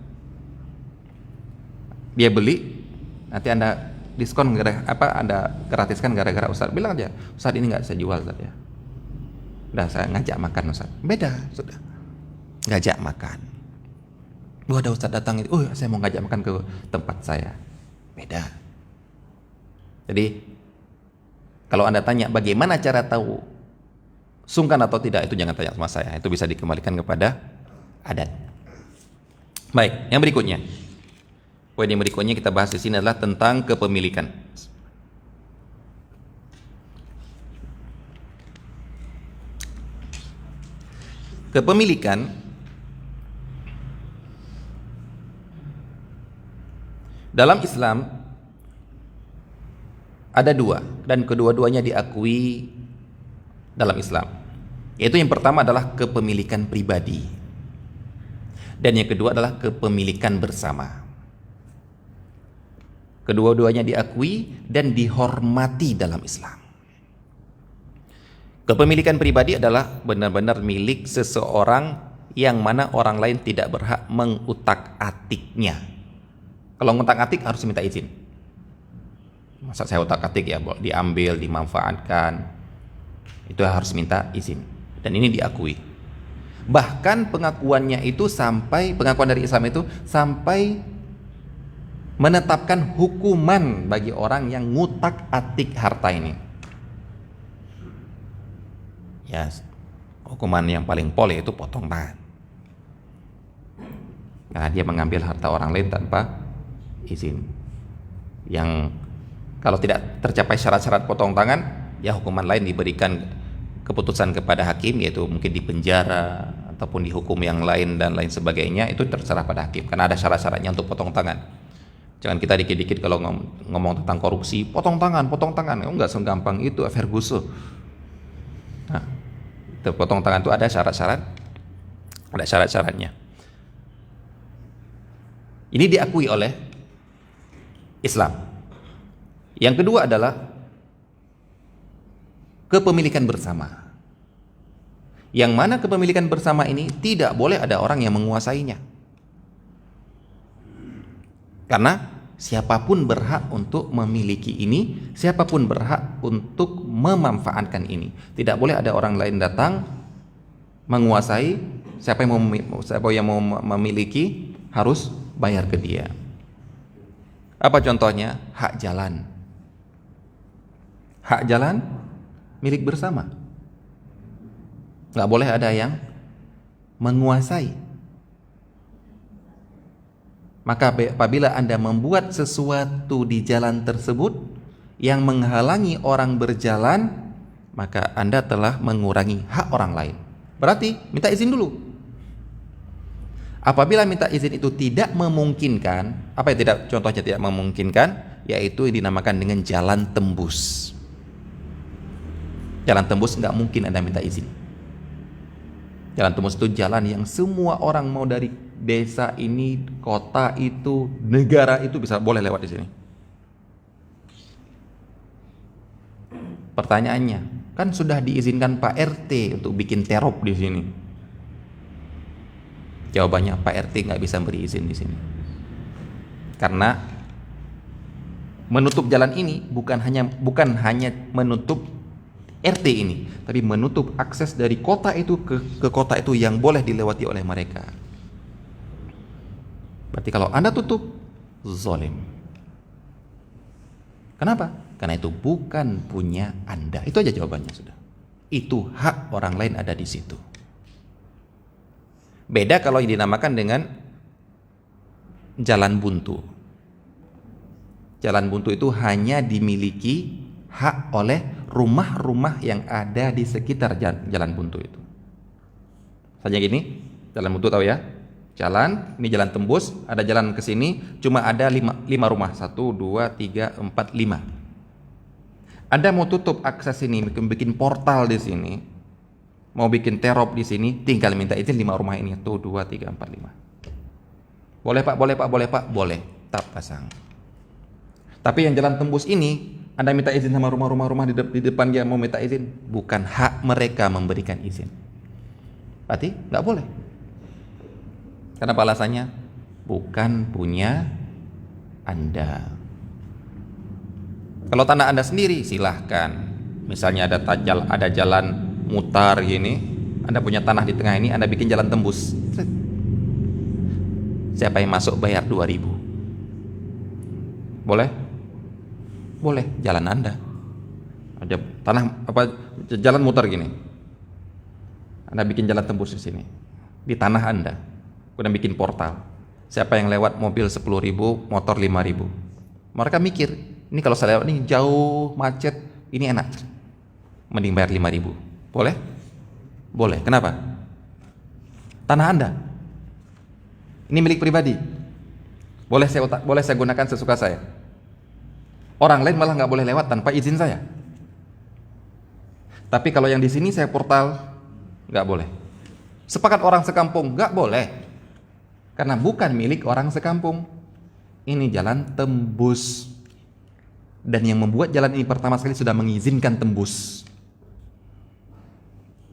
Dia beli, nanti Anda diskon Anda gratiskan gara-gara Ustaz. Bilang aja, Ustaz ini nggak saya jual Ustaz ya. Udah saya ngajak makan Ustaz. Beda sudah. Ngajak makan. Ada Ustaz datang itu, saya mau ngajak makan ke tempat saya. Beda. Jadi kalau Anda tanya bagaimana cara tahu sungkan atau tidak, itu jangan tanya sama saya. Itu bisa dikembalikan kepada adat. Baik, yang berikutnya. Poin yang berikutnya kita bahas di sini adalah tentang kepemilikan. Kepemilikan dalam Islam ada dua, dan kedua-duanya diakui dalam Islam. Yaitu yang pertama adalah kepemilikan pribadi, dan yang kedua adalah kepemilikan bersama. Kedua-duanya diakui dan dihormati dalam Islam. Kepemilikan pribadi adalah benar-benar milik seseorang yang mana orang lain tidak berhak mengutak-atiknya. Kalau ngutak-atik harus minta izin. Masa saya utak-atik ya, diambil, dimanfaatkan, itu harus minta izin. Dan ini diakui. Bahkan pengakuan dari Islam itu sampai menetapkan hukuman bagi orang yang ngutak-atik harta ini. Ya, hukuman yang paling pol yaitu potong tangan. Karena dia mengambil harta orang lain tanpa izin. Yang kalau tidak tercapai syarat-syarat potong tangan, ya hukuman lain diberikan keputusan kepada hakim, yaitu mungkin dipenjara ataupun dihukum yang lain dan lain sebagainya. Itu terserah pada hakim karena ada syarat-syaratnya untuk potong tangan. Jangan kita dikit-dikit kalau ngomong tentang korupsi, potong tangan. Enggak segampang itu, Ferguson. Nah, potong tangan itu ada syarat-syaratnya. Ini diakui oleh Islam. Yang kedua adalah kepemilikan bersama. Yang mana kepemilikan bersama ini tidak boleh ada orang yang menguasainya. Karena siapapun berhak untuk memiliki ini, siapapun berhak untuk memanfaatkan ini. Tidak boleh ada orang lain datang menguasai. Siapa yang mau memiliki harus bayar ke dia. Apa contohnya? Hak jalan. Hak jalan milik bersama. Nggak boleh ada yang menguasai. Maka apabila Anda membuat sesuatu di jalan tersebut yang menghalangi orang berjalan, maka Anda telah mengurangi hak orang lain. Berarti minta izin dulu. Apabila minta izin itu tidak memungkinkan, apa yang contohnya tidak memungkinkan, yaitu dinamakan dengan jalan tembus. Jalan tembus nggak mungkin Anda minta izin. Jalan tembus itu jalan yang semua orang mau dari desa ini, kota itu, negara itu boleh lewat di sini. Pertanyaannya, kan sudah diizinkan Pak RT untuk bikin terop di sini. Jawabannya Pak RT nggak bisa beri izin di sini. Karena menutup jalan ini bukan hanya menutup RT ini, tapi menutup akses dari kota itu ke kota itu yang boleh dilewati oleh mereka. Berarti kalau Anda tutup, zalim. Kenapa? Karena itu bukan punya Anda. Itu aja jawabannya sudah. Itu hak orang lain ada di situ. Beda kalau yang dinamakan dengan jalan buntu. Jalan buntu itu hanya dimiliki hak oleh rumah-rumah yang ada di sekitar jalan buntu itu. Saja gini, jalan buntu tahu ya? Jalan, ini jalan tembus, ada jalan ke sini, cuma ada 5 rumah. 1, 2, 3, 4, 5. Anda mau tutup akses ini, bikin portal di sini, mau bikin terop di sini, tinggal minta izin 5 rumah ini. Tuh 2, 3, 4, 5. Boleh Pak, boleh Pak, boleh Pak, boleh. Tap pasang. Tapi yang jalan tembus ini, Anda minta izin sama rumah-rumah di depan dia mau minta izin, bukan hak mereka memberikan izin. Berarti nggak boleh. Kenapa alasannya? Bukan punya Anda. Kalau tanah Anda sendiri, silahkan. Misalnya ada jalan mutar gini, Anda punya tanah di tengah ini, Anda bikin jalan tembus. Siapa yang masuk bayar 2.000? Boleh? Boleh, jalan Anda. Ada tanah jalan mutar gini. Anda bikin jalan tembus di sini. Di tanah Anda. Kemudian bikin portal. Siapa yang lewat mobil 10.000, motor 5.000. Mereka mikir, ini kalau saya lewat ini jauh, macet, ini enak. Mending bayar 5.000. Boleh? Boleh. Kenapa? Tanah Anda. Ini milik pribadi. Boleh saya gunakan sesuka saya. Orang lain malah nggak boleh lewat tanpa izin saya. Tapi kalau yang di sini saya portal, nggak boleh. Sepakat orang sekampung, nggak boleh. Karena bukan milik orang sekampung. Ini jalan tembus. Dan yang membuat jalan ini pertama sekali sudah mengizinkan tembus.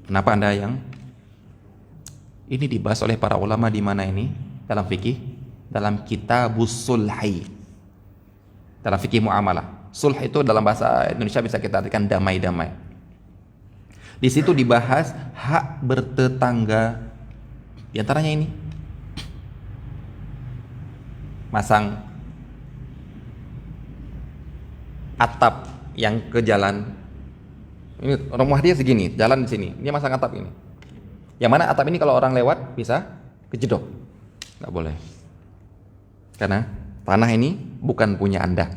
Kenapa Anda yang ini dibahas oleh para ulama di mana ini? Dalam fikih, dalam Kitabus Sulhi. Dalam fikih muamalah. Sulh itu dalam bahasa Indonesia bisa kita artikan damai-damai. Di situ dibahas hak bertetangga. Di antaranya ini. Masang atap yang ke jalan. Ini rumah dia segini, jalan di sini. Dia masang atap ini. Yang mana atap ini kalau orang lewat bisa kejedok. Nggak boleh. Karena tanah ini bukan punya Anda.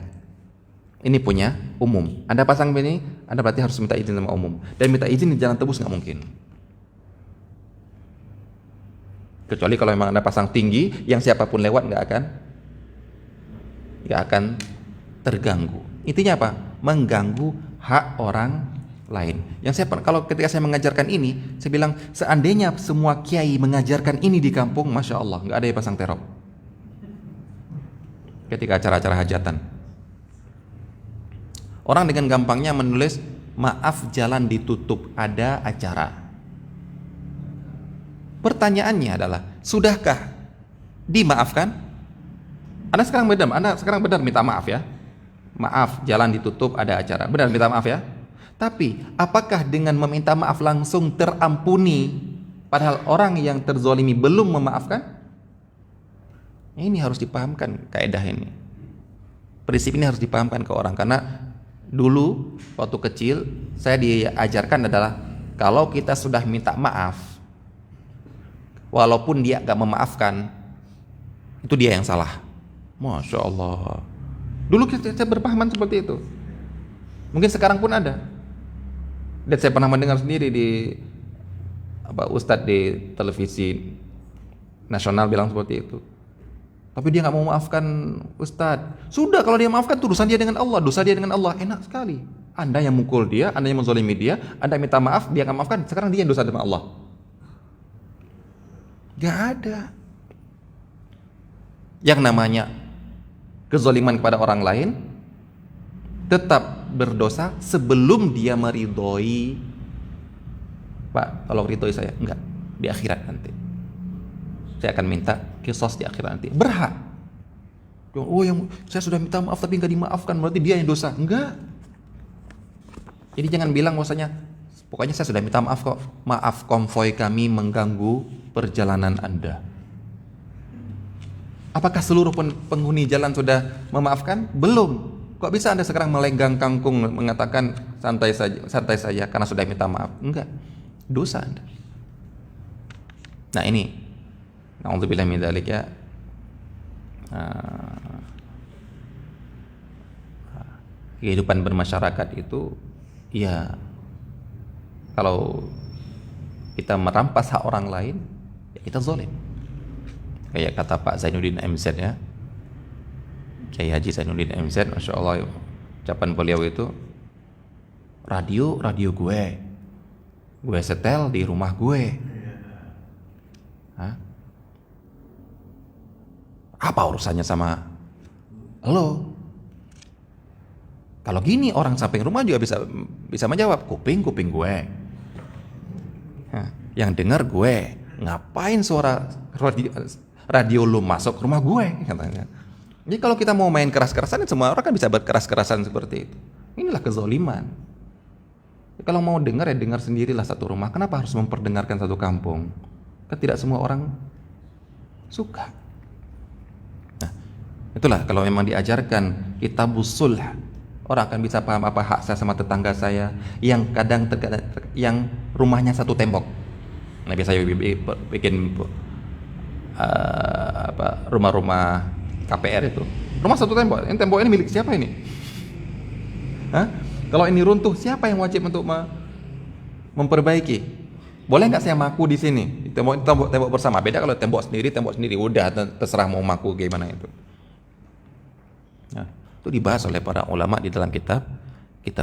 Ini punya umum. Anda pasang ini, Anda berarti harus minta izin sama umum. Dan minta izin di jalan tembus nggak mungkin. Kecuali kalau memang Anda pasang tinggi, yang siapapun lewat nggak akan terganggu. Intinya apa? Mengganggu hak orang lain. Kalau ketika saya mengajarkan ini, saya bilang seandainya semua kiai mengajarkan ini di kampung, masya Allah, nggak ada yang pasang terop. Ketika acara-acara hajatan, orang dengan gampangnya menulis maaf jalan ditutup, ada acara. Pertanyaannya adalah, sudahkah dimaafkan? Anda sekarang benar minta maaf ya. Maaf, jalan ditutup, ada acara. Benar minta maaf ya. Tapi, apakah dengan meminta maaf langsung terampuni, padahal orang yang terzolimi belum memaafkan? Ini harus dipahamkan kaidah ini. Prinsip ini harus dipahamkan ke orang. Karena dulu, waktu kecil, saya diajarkan adalah, kalau kita sudah minta maaf, walaupun dia gak memaafkan, itu dia yang salah. Masya Allah. Dulu saya berpahaman seperti itu. Mungkin sekarang pun ada. Dan saya pernah mendengar sendiri di Ustadz di televisi nasional bilang seperti itu. Tapi dia nggak mau maafkan Ustadz. Sudah, kalau dia maafkan itu dosa dia dengan Allah, dosa dia dengan Allah. Enak sekali. Anda yang mukul dia, Anda yang menzalimi dia, Anda minta maaf, dia nggak maafkan. Sekarang dia yang dosa dengan Allah. Gak ada. Yang namanya kezaliman kepada orang lain tetap berdosa sebelum dia meridhoi. Pak, tolong ridhoi saya. Enggak, di akhirat nanti. Saya akan minta kisos di akhirat nanti. Berhak. Oh, yang saya sudah minta maaf tapi enggak dimaafkan, berarti dia yang dosa. Enggak. Jadi jangan bilang bahwasanya pokoknya saya sudah minta maaf kok. Maaf, konvoi kami mengganggu perjalanan Anda. Apakah seluruh penghuni jalan sudah memaafkan? Belum. Kok bisa Anda sekarang melenggang kangkung mengatakan santai saja karena sudah minta maaf? Enggak. Dosa Anda. Nah ini, na'udzubillah min dzalik ya. Kehidupan bermasyarakat itu ya, kalau kita merampas hak orang lain, ya kita zalim. Kayak kata Pak Zainuddin MZ ya, Kiai Haji Zainuddin MZ, Masya Allah, ucapan beliau itu, radio gue, Gue setel di rumah gue. Hah? Apa urusannya sama lo? Kalau gini orang samping rumah juga bisa menjawab, kuping gue. Hah? Yang dengar gue, ngapain suara radio lu masuk rumah gue, katanya. Jadi kalau kita mau main keras-kerasan, semua orang kan bisa berkeras-kerasan seperti itu. Inilah kezaliman. Kalau mau dengar ya dengar sendirilah satu rumah. Kenapa harus memperdengarkan satu kampung? Kan tidak semua orang suka. Nah, itulah kalau memang diajarkan kitabus sulh, orang akan bisa paham apa hak saya sama tetangga saya yang kadang yang rumahnya satu tembok. Nah, biasa bikin rumah-rumah KPR itu. Rumah satu tembok. Ini tembok ini milik siapa ini? Hah? Kalau ini runtuh, siapa yang wajib untuk memperbaiki? Boleh nggak saya maku di sini? Tembok bersama. Beda kalau tembok sendiri. Udah terserah mau maku gimana itu. Nah, itu dibahas oleh para ulama di dalam kitab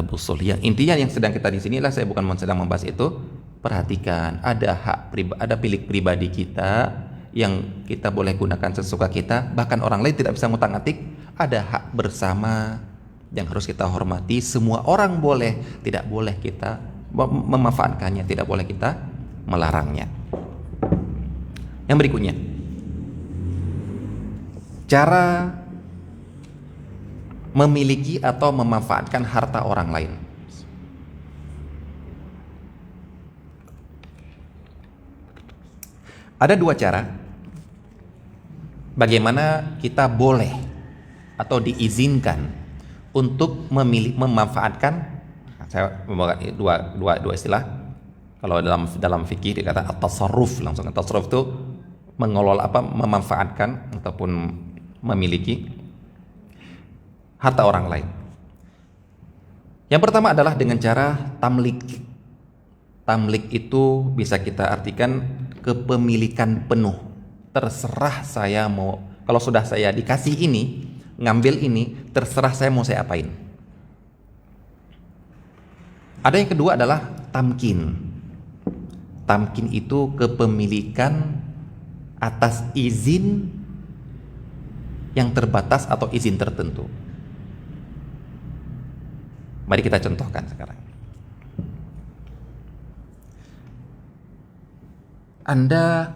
Ushul. Yang intinya yang sedang kita di sinilah, saya bukan sedang membahas itu. Perhatikan, ada milik pribadi kita yang kita boleh gunakan sesuka kita. Bahkan orang lain tidak bisa ngutak-ngatik. Ada hak bersama yang harus kita hormati. Semua orang boleh, tidak boleh kita memanfaatkannya, tidak boleh kita melarangnya. Yang berikutnya, cara memiliki atau memanfaatkan harta orang lain. Ada dua cara bagaimana kita boleh atau diizinkan untuk memanfaatkan. Saya membawa dua istilah. Kalau dalam fikih dikata at-tasarruf, langsung at-tasarruf itu mengelola memanfaatkan ataupun memiliki harta orang lain. Yang pertama adalah dengan cara tamlik. Tamlik itu bisa kita artikan kepemilikan penuh. Terserah saya mau, kalau sudah saya dikasih ini, ngambil ini, terserah saya mau saya apain. Ada yang kedua adalah tamkin. Tamkin itu kepemilikan atas izin yang terbatas atau izin tertentu. Mari kita contohkan sekarang. Anda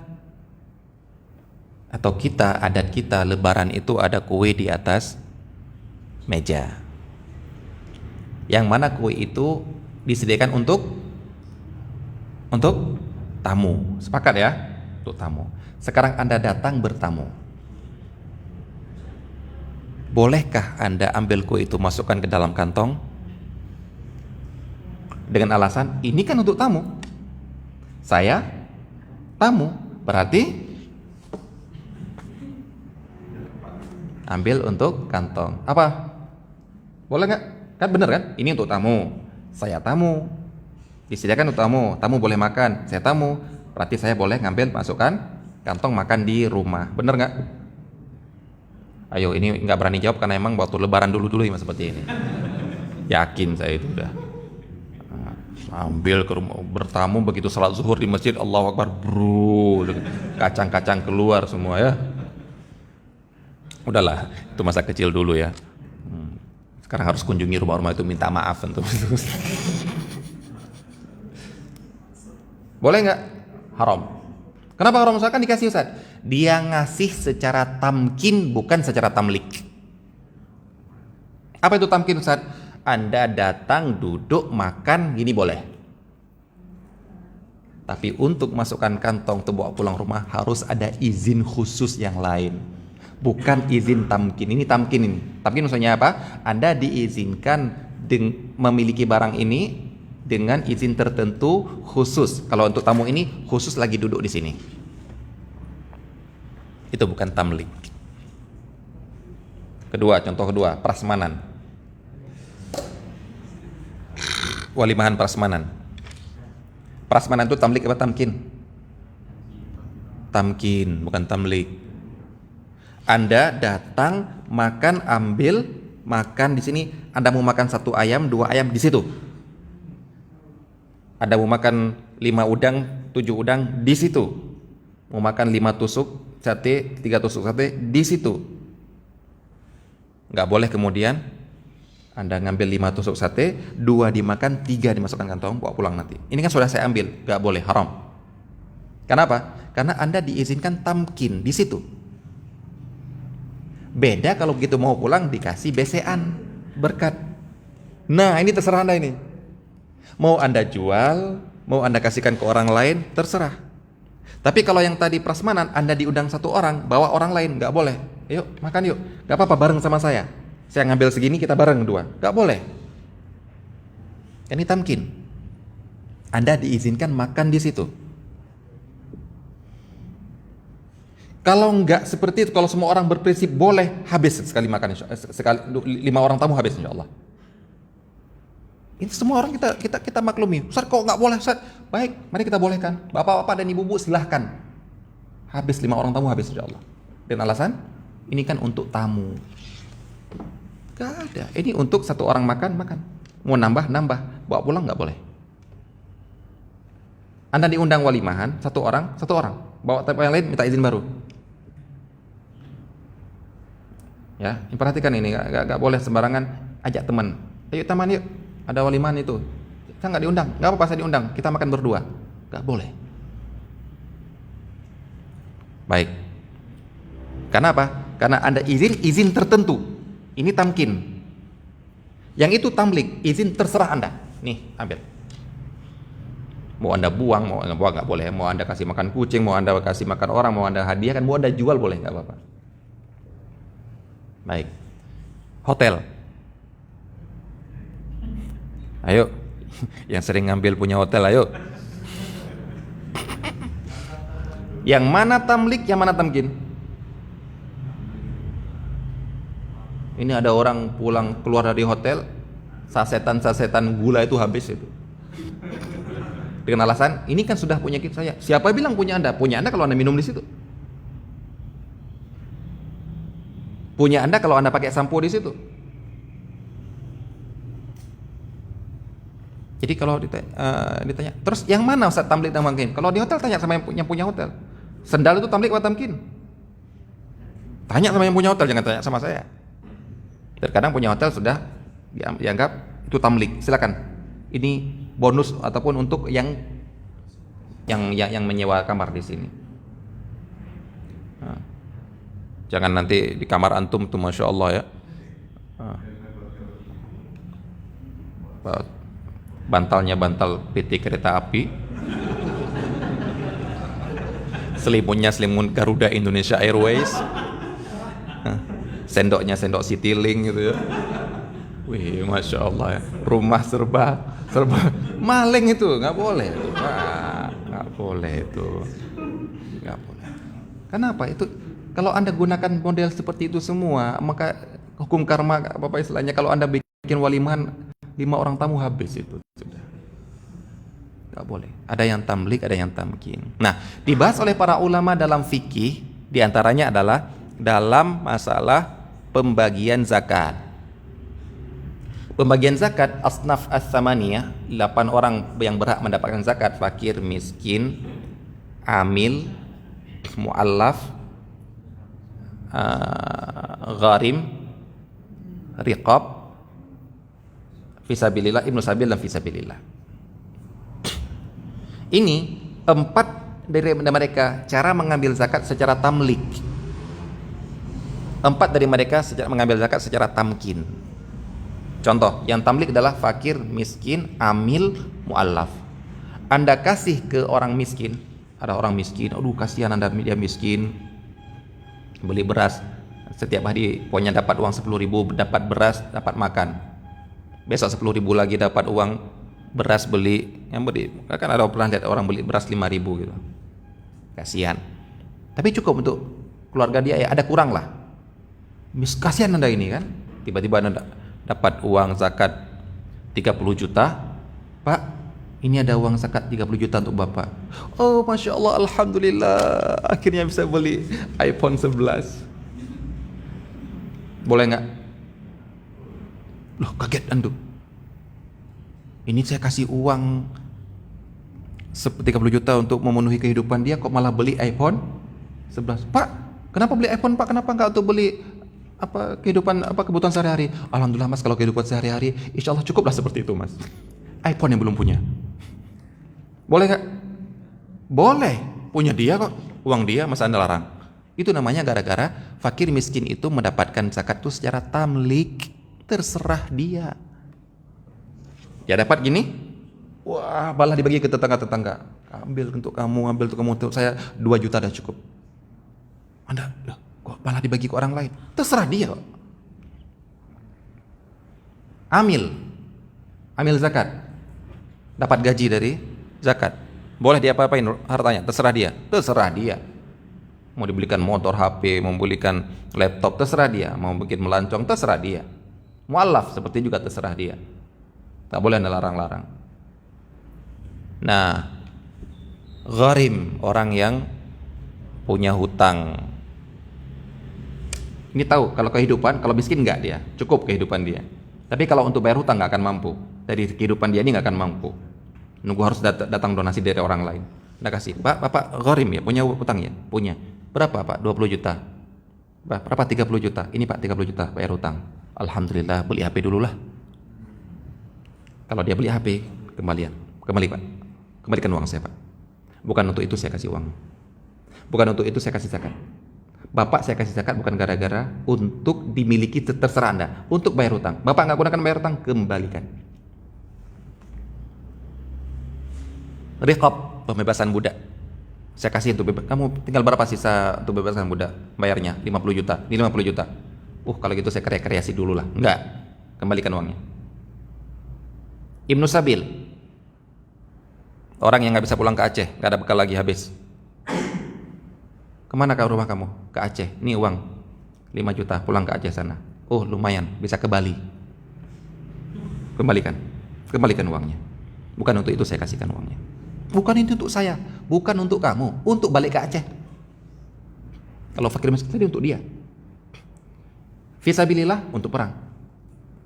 atau kita, adat kita lebaran itu ada kue di atas meja, yang mana kue itu disediakan untuk tamu. Sepakat ya? Untuk tamu. Sekarang Anda datang bertamu. Bolehkah Anda ambil kue itu, masukkan ke dalam kantong dengan alasan ini kan untuk tamu, saya tamu, berarti ambil untuk kantong. Apa? Boleh nggak? Kan bener kan? Ini untuk tamu, saya tamu, disediakan untuk tamu. Tamu boleh makan, saya tamu, berarti saya boleh ngambil, masukkan kantong, makan di rumah. Bener nggak? Ayo, ini nggak berani jawab karena emang waktu lebaran dulu ya seperti ini. Yakin saya itu udah. Ambil ke rumah, bertamu, begitu salat zuhur di masjid, Allahu Akbar, bro, kacang-kacang keluar semua ya. Udahlah, itu masa kecil dulu ya. Sekarang harus kunjungi rumah-rumah itu, minta maaf tentu. Boleh nggak? Haram. Kenapa haram? Misalkan dikasih Ustaz, dia ngasih secara tamkin, bukan secara tamlik. Apa itu tamkin Ustaz? Anda datang, duduk, makan, gini boleh. Tapi untuk masukkan kantong untuk bawa pulang rumah harus ada izin khusus yang lain. Bukan izin tamkin. Ini tamkin ini. Tamkin maksudnya apa? Anda diizinkan memiliki barang ini dengan izin tertentu khusus. Kalau untuk tamu ini khusus lagi duduk di sini. Itu bukan tamlik. Contoh kedua, prasmanan. Walimahan prasmanan. Prasmanan itu tamlik apa tamkin? Tamkin, bukan tamlik. Anda datang, makan, ambil, makan di sini. Anda mau makan 1 ayam, 2 ayam di situ. Anda mau makan 5 udang, 7 udang di situ. Mau makan 5 tusuk sate, 3 tusuk sate di situ. Nggak boleh kemudian Anda ngambil 5 tusuk sate, 2 dimakan, 3 dimasukkan kantong, bawa pulang nanti. Ini kan sudah saya ambil, nggak boleh, haram. Kenapa? Karena Anda diizinkan tamkin di situ. Beda kalau begitu mau pulang dikasih besean, berkat. Nah, ini terserah Anda ini. Mau Anda jual, mau Anda kasihkan ke orang lain, terserah. Tapi kalau yang tadi prasmanan, Anda diundang 1 orang, bawa orang lain, nggak boleh. Yuk, makan yuk. Nggak apa-apa, bareng sama saya. Saya ngambil segini, kita bareng 2. Nggak boleh. Ini tamkin. Anda diizinkan makan di situ. Kalau nggak seperti itu, kalau semua orang berprinsip boleh, habis sekali makan, sekali 5 orang tamu habis insya Allah. Ini semua orang kita maklumi. Ustaz kok nggak boleh Ustaz? Baik, mari kita bolehkan. Bapak-bapak dan ibu-ibu silahkan. Habis 5 orang tamu habis insya Allah. Dan alasan? Ini kan untuk tamu. Gak ada. Ini untuk 1 orang makan. Mau nambah. Bawa pulang nggak boleh. Anda diundang walimahan, 1 orang. Bawa tamu yang lain minta izin baru. Ya, perhatikan ini, nggak boleh sembarangan ajak teman. Ayo teman yuk, ada walimahan itu. Saya nggak diundang, nggak apa-apa saya diundang. Kita makan berdua, nggak boleh. Baik. Karena apa? Karena Anda izin tertentu. Ini tamkin. Yang itu tamlik, izin terserah Anda. Nih, ambil. Mau Anda buang, mau Anda buang nggak boleh. Mau Anda kasih makan kucing, mau Anda kasih makan orang, mau Anda hadiahkan, mau Anda jual boleh, nggak apa-apa. Baik. Hotel. Ayo, yang sering ngambil punya hotel, ayo. Yang mana tamlik, yang mana tamkin? Ini ada orang pulang keluar dari hotel, sasetan gula itu habis itu. Dengan alasan, ini kan sudah punya saya. Siapa bilang punya Anda? Punya Anda kalau Anda minum di situ. Punya Anda kalau Anda pakai sampo di situ. Jadi kalau ditanya, terus yang mana Ustaz tamlik dan tamkin? Kalau di hotel tanya sama yang punya hotel. Sendal itu tamlik atau tamkin? Tanya sama yang punya hotel, jangan tanya sama saya. Terkadang punya hotel sudah dianggap itu tamlik. Silakan. Ini bonus ataupun untuk yang menyewa kamar di sini. Nah, jangan nanti di kamar antum tuh masya Allah ya. Bantalnya bantal PT Kereta Api, selimutnya selimut Garuda Indonesia Airways, sendoknya sendok Citylink gitu ya. Wih, masya Allah ya. Rumah serba maling itu, nggak boleh. Nggak boleh itu, nggak boleh. Kenapa itu? Kalau Anda gunakan model seperti itu semua, maka hukum karma apa istilahnya? Kalau Anda bikin walimahan 5 orang tamu habis itu sudah. Nggak boleh. Ada yang tamlik, ada yang tamkin. Nah, dibahas oleh para ulama dalam fikih, diantaranya adalah dalam masalah pembagian zakat. Pembagian zakat asnaf as-samaniyah, 8 orang yang berhak mendapatkan zakat: fakir, miskin, amil, muallaf, gharim, riqab, fisabilillah, ibnu sabil dan fisabilillah. Ini 4 dari mereka cara mengambil zakat secara tamlik. 4 dari mereka mengambil zakat secara tamkin. Contoh, yang tamlik adalah fakir, miskin, amil, muallaf. Anda kasih ke orang miskin, ada orang miskin, aduh kasihan Anda, dia miskin, beli beras setiap hari pokoknya dapat uang 10.000, dapat beras, dapat makan. Besok 10.000 lagi dapat uang beras, beli kan ada pernah lihat orang beli beras 5.000 gitu. Kasihan. Tapi cukup untuk keluarga dia, ya ada kurang lah. Kasihan Anda ini kan, tiba-tiba Anda dapat uang zakat 30 juta. Pak, ini ada uang zakat 30 juta untuk Bapak. Oh, Masya Allah, Alhamdulillah, akhirnya bisa beli iPhone 11. Boleh nggak? Loh, kaget antum. Ini saya kasih uang 30 juta untuk memenuhi kehidupan dia, kok malah beli iPhone 11. Pak, kenapa beli iPhone Pak? Kenapa nggak untuk beli kehidupan kebutuhan sehari-hari? Alhamdulillah Mas, kalau kehidupan sehari-hari insya Allah cukuplah seperti itu Mas. iPhone yang belum punya. Boleh nggak? Boleh, punya dia kok, uang dia, masa Anda larang? Itu namanya gara-gara fakir miskin itu mendapatkan zakat itu secara tamlik, terserah dia. Ya dapat gini, wah malah dibagi ke tetangga-tetangga. Ambil untuk kamu, ambil untuk kamu, untuk saya 2 juta dah cukup. Anda, kok malah dibagi ke orang lain? Terserah dia kok. Amil zakat, dapat gaji dari zakat. Boleh dia apa-apain hartanya? Terserah dia. Mau dibelikan motor, HP, mau belikan laptop, terserah dia. Mau bikin melancong, terserah dia. Mu'allaf seperti juga terserah dia. Tak boleh Anda larang-larang. Nah, gharim, orang yang punya hutang. Ini tahu kalau kehidupan, kalau miskin enggak dia, cukup kehidupan dia. Tapi kalau untuk bayar hutang nggak akan mampu. Dari kehidupan dia ini nggak akan mampu. Nunggu harus datang donasi dari orang lain. Nah kasih, Pak, Bapak gharim ya, punya hutang ya? Punya. Berapa Pak? 20 juta. Berapa? 30 juta. Ini Pak 30 juta bayar hutang. Alhamdulillah, beli HP dulu lah. Kalau dia beli HP, kembali Pak. Kembalikan uang saya Pak. Bukan untuk itu saya kasih uang. Bukan untuk itu saya kasih zakat. Bapak saya kasih zakat bukan gara-gara untuk dimiliki, terserah Anda. Untuk bayar hutang. Bapak nggak gunakan bayar hutang, kembalikan. Riqab, pembebasan budak. Saya kasih untuk bebas. Kamu tinggal berapa sisa untuk bebasan budak? Bayarnya 50 juta. Ini 50 juta. Kalau gitu saya kreasi dulu lah. Enggak. Kembalikan uangnya. Ibnu Sabil. Orang yang nggak bisa pulang ke Aceh, nggak ada bekal lagi, habis. Kemana ke rumah kamu? Ke Aceh. Ini uang 5 juta, pulang ke Aceh sana. Lumayan, bisa ke Bali. Kembalikan uangnya. Bukan untuk itu saya kasihkan uangnya. Bukan itu untuk saya, bukan untuk kamu, untuk balik ke Aceh. Kalau fakir miskin tadi untuk dia. Fisabilillah untuk perang.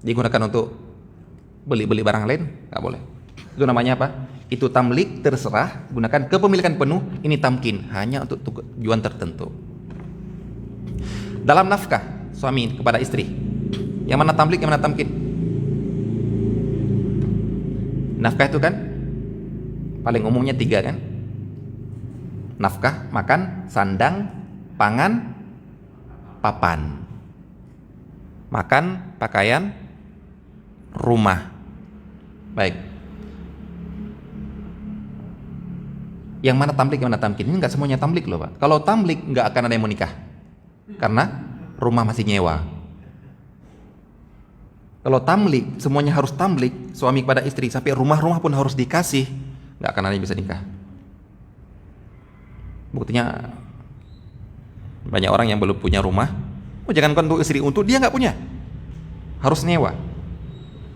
Digunakan untuk beli barang lain, nggak boleh. Itu namanya apa? Itu tamlik, terserah, gunakan kepemilikan penuh. Ini tamkin, hanya untuk tujuan tertentu. Dalam nafkah suami kepada istri, yang mana tamlik, yang mana tamkin? Nafkah itu kan paling umumnya 3 kan? Nafkah, makan, sandang, pangan, papan. Makan, pakaian, rumah. Baik. Yang mana tamlik, yang mana tamkin? Ini nggak semuanya tamlik loh Pak. Kalau tamlik nggak akan ada yang mau nikah, karena rumah masih nyewa. Kalau tamlik, semuanya harus tamlik, suami kepada istri, sampai rumah-rumah pun harus dikasih, nggak akan ada yang bisa nikah. Buktinya banyak orang yang belum punya rumah. Jangankan untuk istri, untuk dia nggak punya, harus nyewa.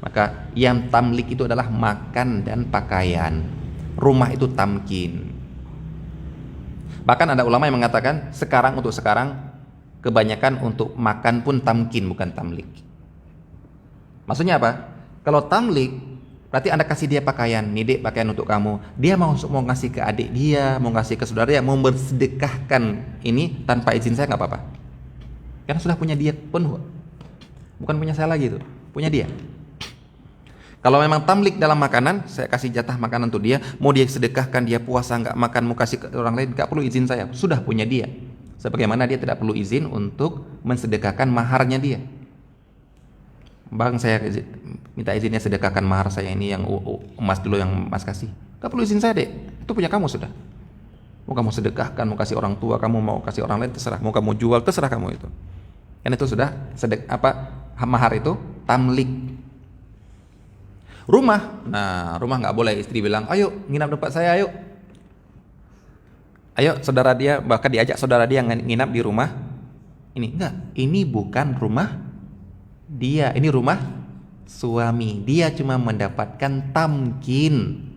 Maka yang tamlik itu adalah makan dan pakaian. Rumah itu tamkin. Bahkan ada ulama yang mengatakan untuk sekarang kebanyakan untuk makan pun tamkin, bukan tamlik. Maksudnya apa? Kalau tamlik berarti Anda kasih dia pakaian, nih Dek, pakaian untuk kamu. Dia mau ngasih ke adik dia, mau ngasih ke saudara dia, mau bersedekahkan ini tanpa izin saya nggak apa-apa. Karena sudah punya dia penuh. Bukan punya saya lagi itu, punya dia. Kalau memang tamlik dalam makanan, saya kasih jatah makanan untuk dia, mau dia sedekahkan, dia puasa nggak makan, mau kasih ke orang lain, nggak perlu izin saya, sudah punya dia. Sebagaimana dia tidak perlu izin untuk mensedekahkan maharnya dia. Bang, saya minta izinnya sedekahkan mahar saya ini yang emas dulu, yang Mas kasih. Nggak perlu izin saya Dek, itu punya kamu sudah. Mau kamu sedekahkan, mau kasih orang tua kamu, mau kasih orang lain, terserah. Mau kamu jual, terserah kamu itu. Kan itu sudah mahar itu tamlik. Rumah, nah rumah nggak boleh istri bilang, ayo nginap tempat saya, ayo saudara dia, bahkan diajak saudara dia nginap di rumah ini. Enggak, ini bukan rumah dia, ini rumah suami. Dia cuma mendapatkan tamkin,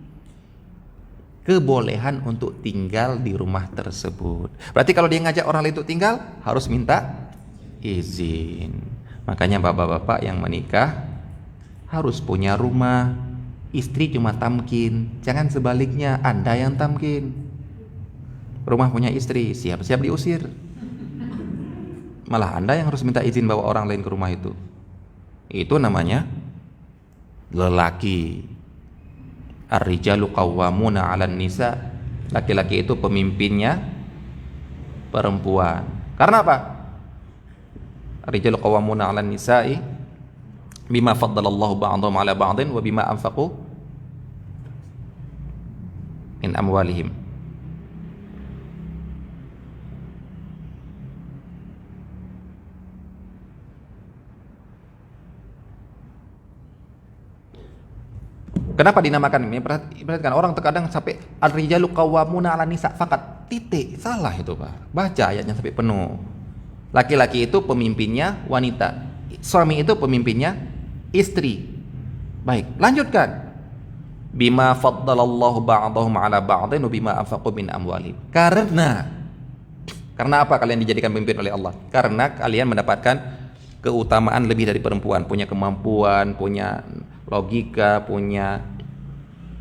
kebolehan untuk tinggal di rumah tersebut. Berarti kalau dia ngajak orang lain untuk tinggal, harus minta izin. Makanya bapak-bapak yang menikah harus punya rumah, istri cuma tamkin. Jangan sebaliknya, Anda yang tamkin. Rumah punya istri, siap-siap diusir. Malah Anda yang harus minta izin bawa orang lain ke rumah itu. Itu namanya lelaki. Ar-rijalu qawwamuna 'alan nisa. Laki-laki itu pemimpinnya perempuan. Karena apa? Ar-rijalu qawwamuna 'alan nisa'i bima faddalallahu ba'dahum 'ala ba'din wa bima anfaqu min amwalihim. Kenapa dinamakan ini? Perhatikan, orang terkadang sampai ar-rijalu qawwamuna 'ala nisa fakat, titik, salah itu Pak. Baca ayatnya sampai penuh. Laki-laki itu pemimpinnya wanita, suami itu pemimpinnya istri. Baik, lanjutkan. Bima faddalallahu ba'dahum 'ala ba'din wa bima anfaqu min amwalihim. Karena apa kalian dijadikan pemimpin oleh Allah? Karena kalian mendapatkan keutamaan lebih dari perempuan, punya kemampuan, punya logika, punya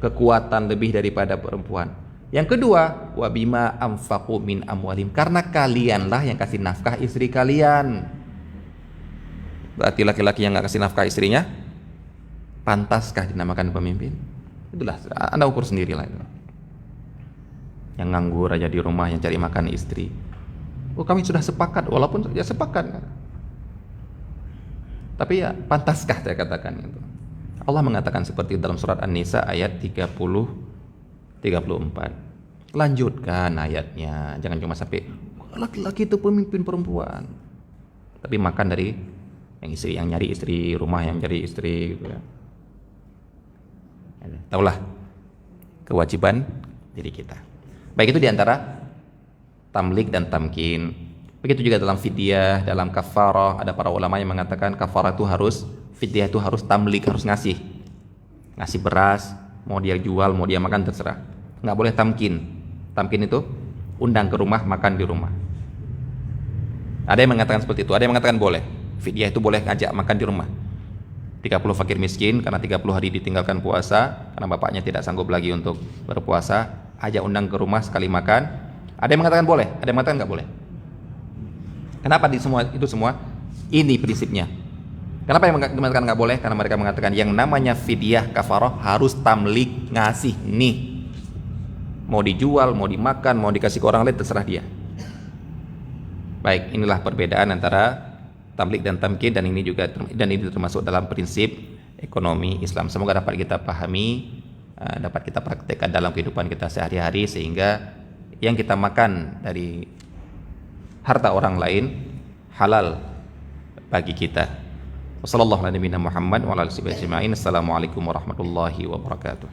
kekuatan lebih daripada perempuan. Yang kedua, wa bima anfaqu min amwalihim, karena kalianlah yang kasih nafkah istri kalian. Berarti laki-laki yang nggak kasih nafkah istrinya, pantaskah dinamakan pemimpin? Itulah, Anda ukur sendirilah itu. Yang nganggur aja di rumah, yang cari makan istri. Oh, kami sudah sepakat, walaupun ya sepakat. Tapi ya pantaskah saya katakan itu. Allah mengatakan seperti dalam surat An-Nisa ayat 30-34. Lanjutkan ayatnya, jangan cuma sampai laki-laki itu pemimpin perempuan, tapi makan dari yang istri, yang nyari istri, rumah yang cari istri gitu ya. Taulah kewajiban diri kita. Baik, itu diantara tamlik dan tamkin. Begitu juga dalam fidyah, dalam kafarah, ada para ulama yang mengatakan kafarah itu harus, fidyah itu harus tamlik, harus ngasih beras, mau dia jual, mau dia makan terserah. Nggak boleh tamkin. Tamkin itu undang ke rumah, makan di rumah. Ada yang mengatakan seperti itu, ada yang mengatakan boleh. Fidyah itu boleh ngajak makan di rumah. 30 fakir miskin karena 30 hari ditinggalkan puasa, karena bapaknya tidak sanggup lagi untuk berpuasa, ajak undang ke rumah sekali makan. Ada yang mengatakan boleh, ada yang mengatakan nggak boleh. Kenapa di semua itu semua? Ini prinsipnya. Kenapa yang mengatakan nggak boleh? Karena mereka mengatakan yang namanya fidyah kafarah harus tamlik, ngasih nih. Mau dijual, mau dimakan, mau dikasih ke orang lain, terserah dia. Baik, inilah perbedaan antara tamlik dan tamkin, dan ini termasuk dalam prinsip ekonomi Islam. Semoga dapat kita pahami, dapat kita praktekkan dalam kehidupan kita sehari-hari, sehingga yang kita makan dari harta orang lain halal bagi kita. Wassalamualaikum warahmatullahi wabarakatuh.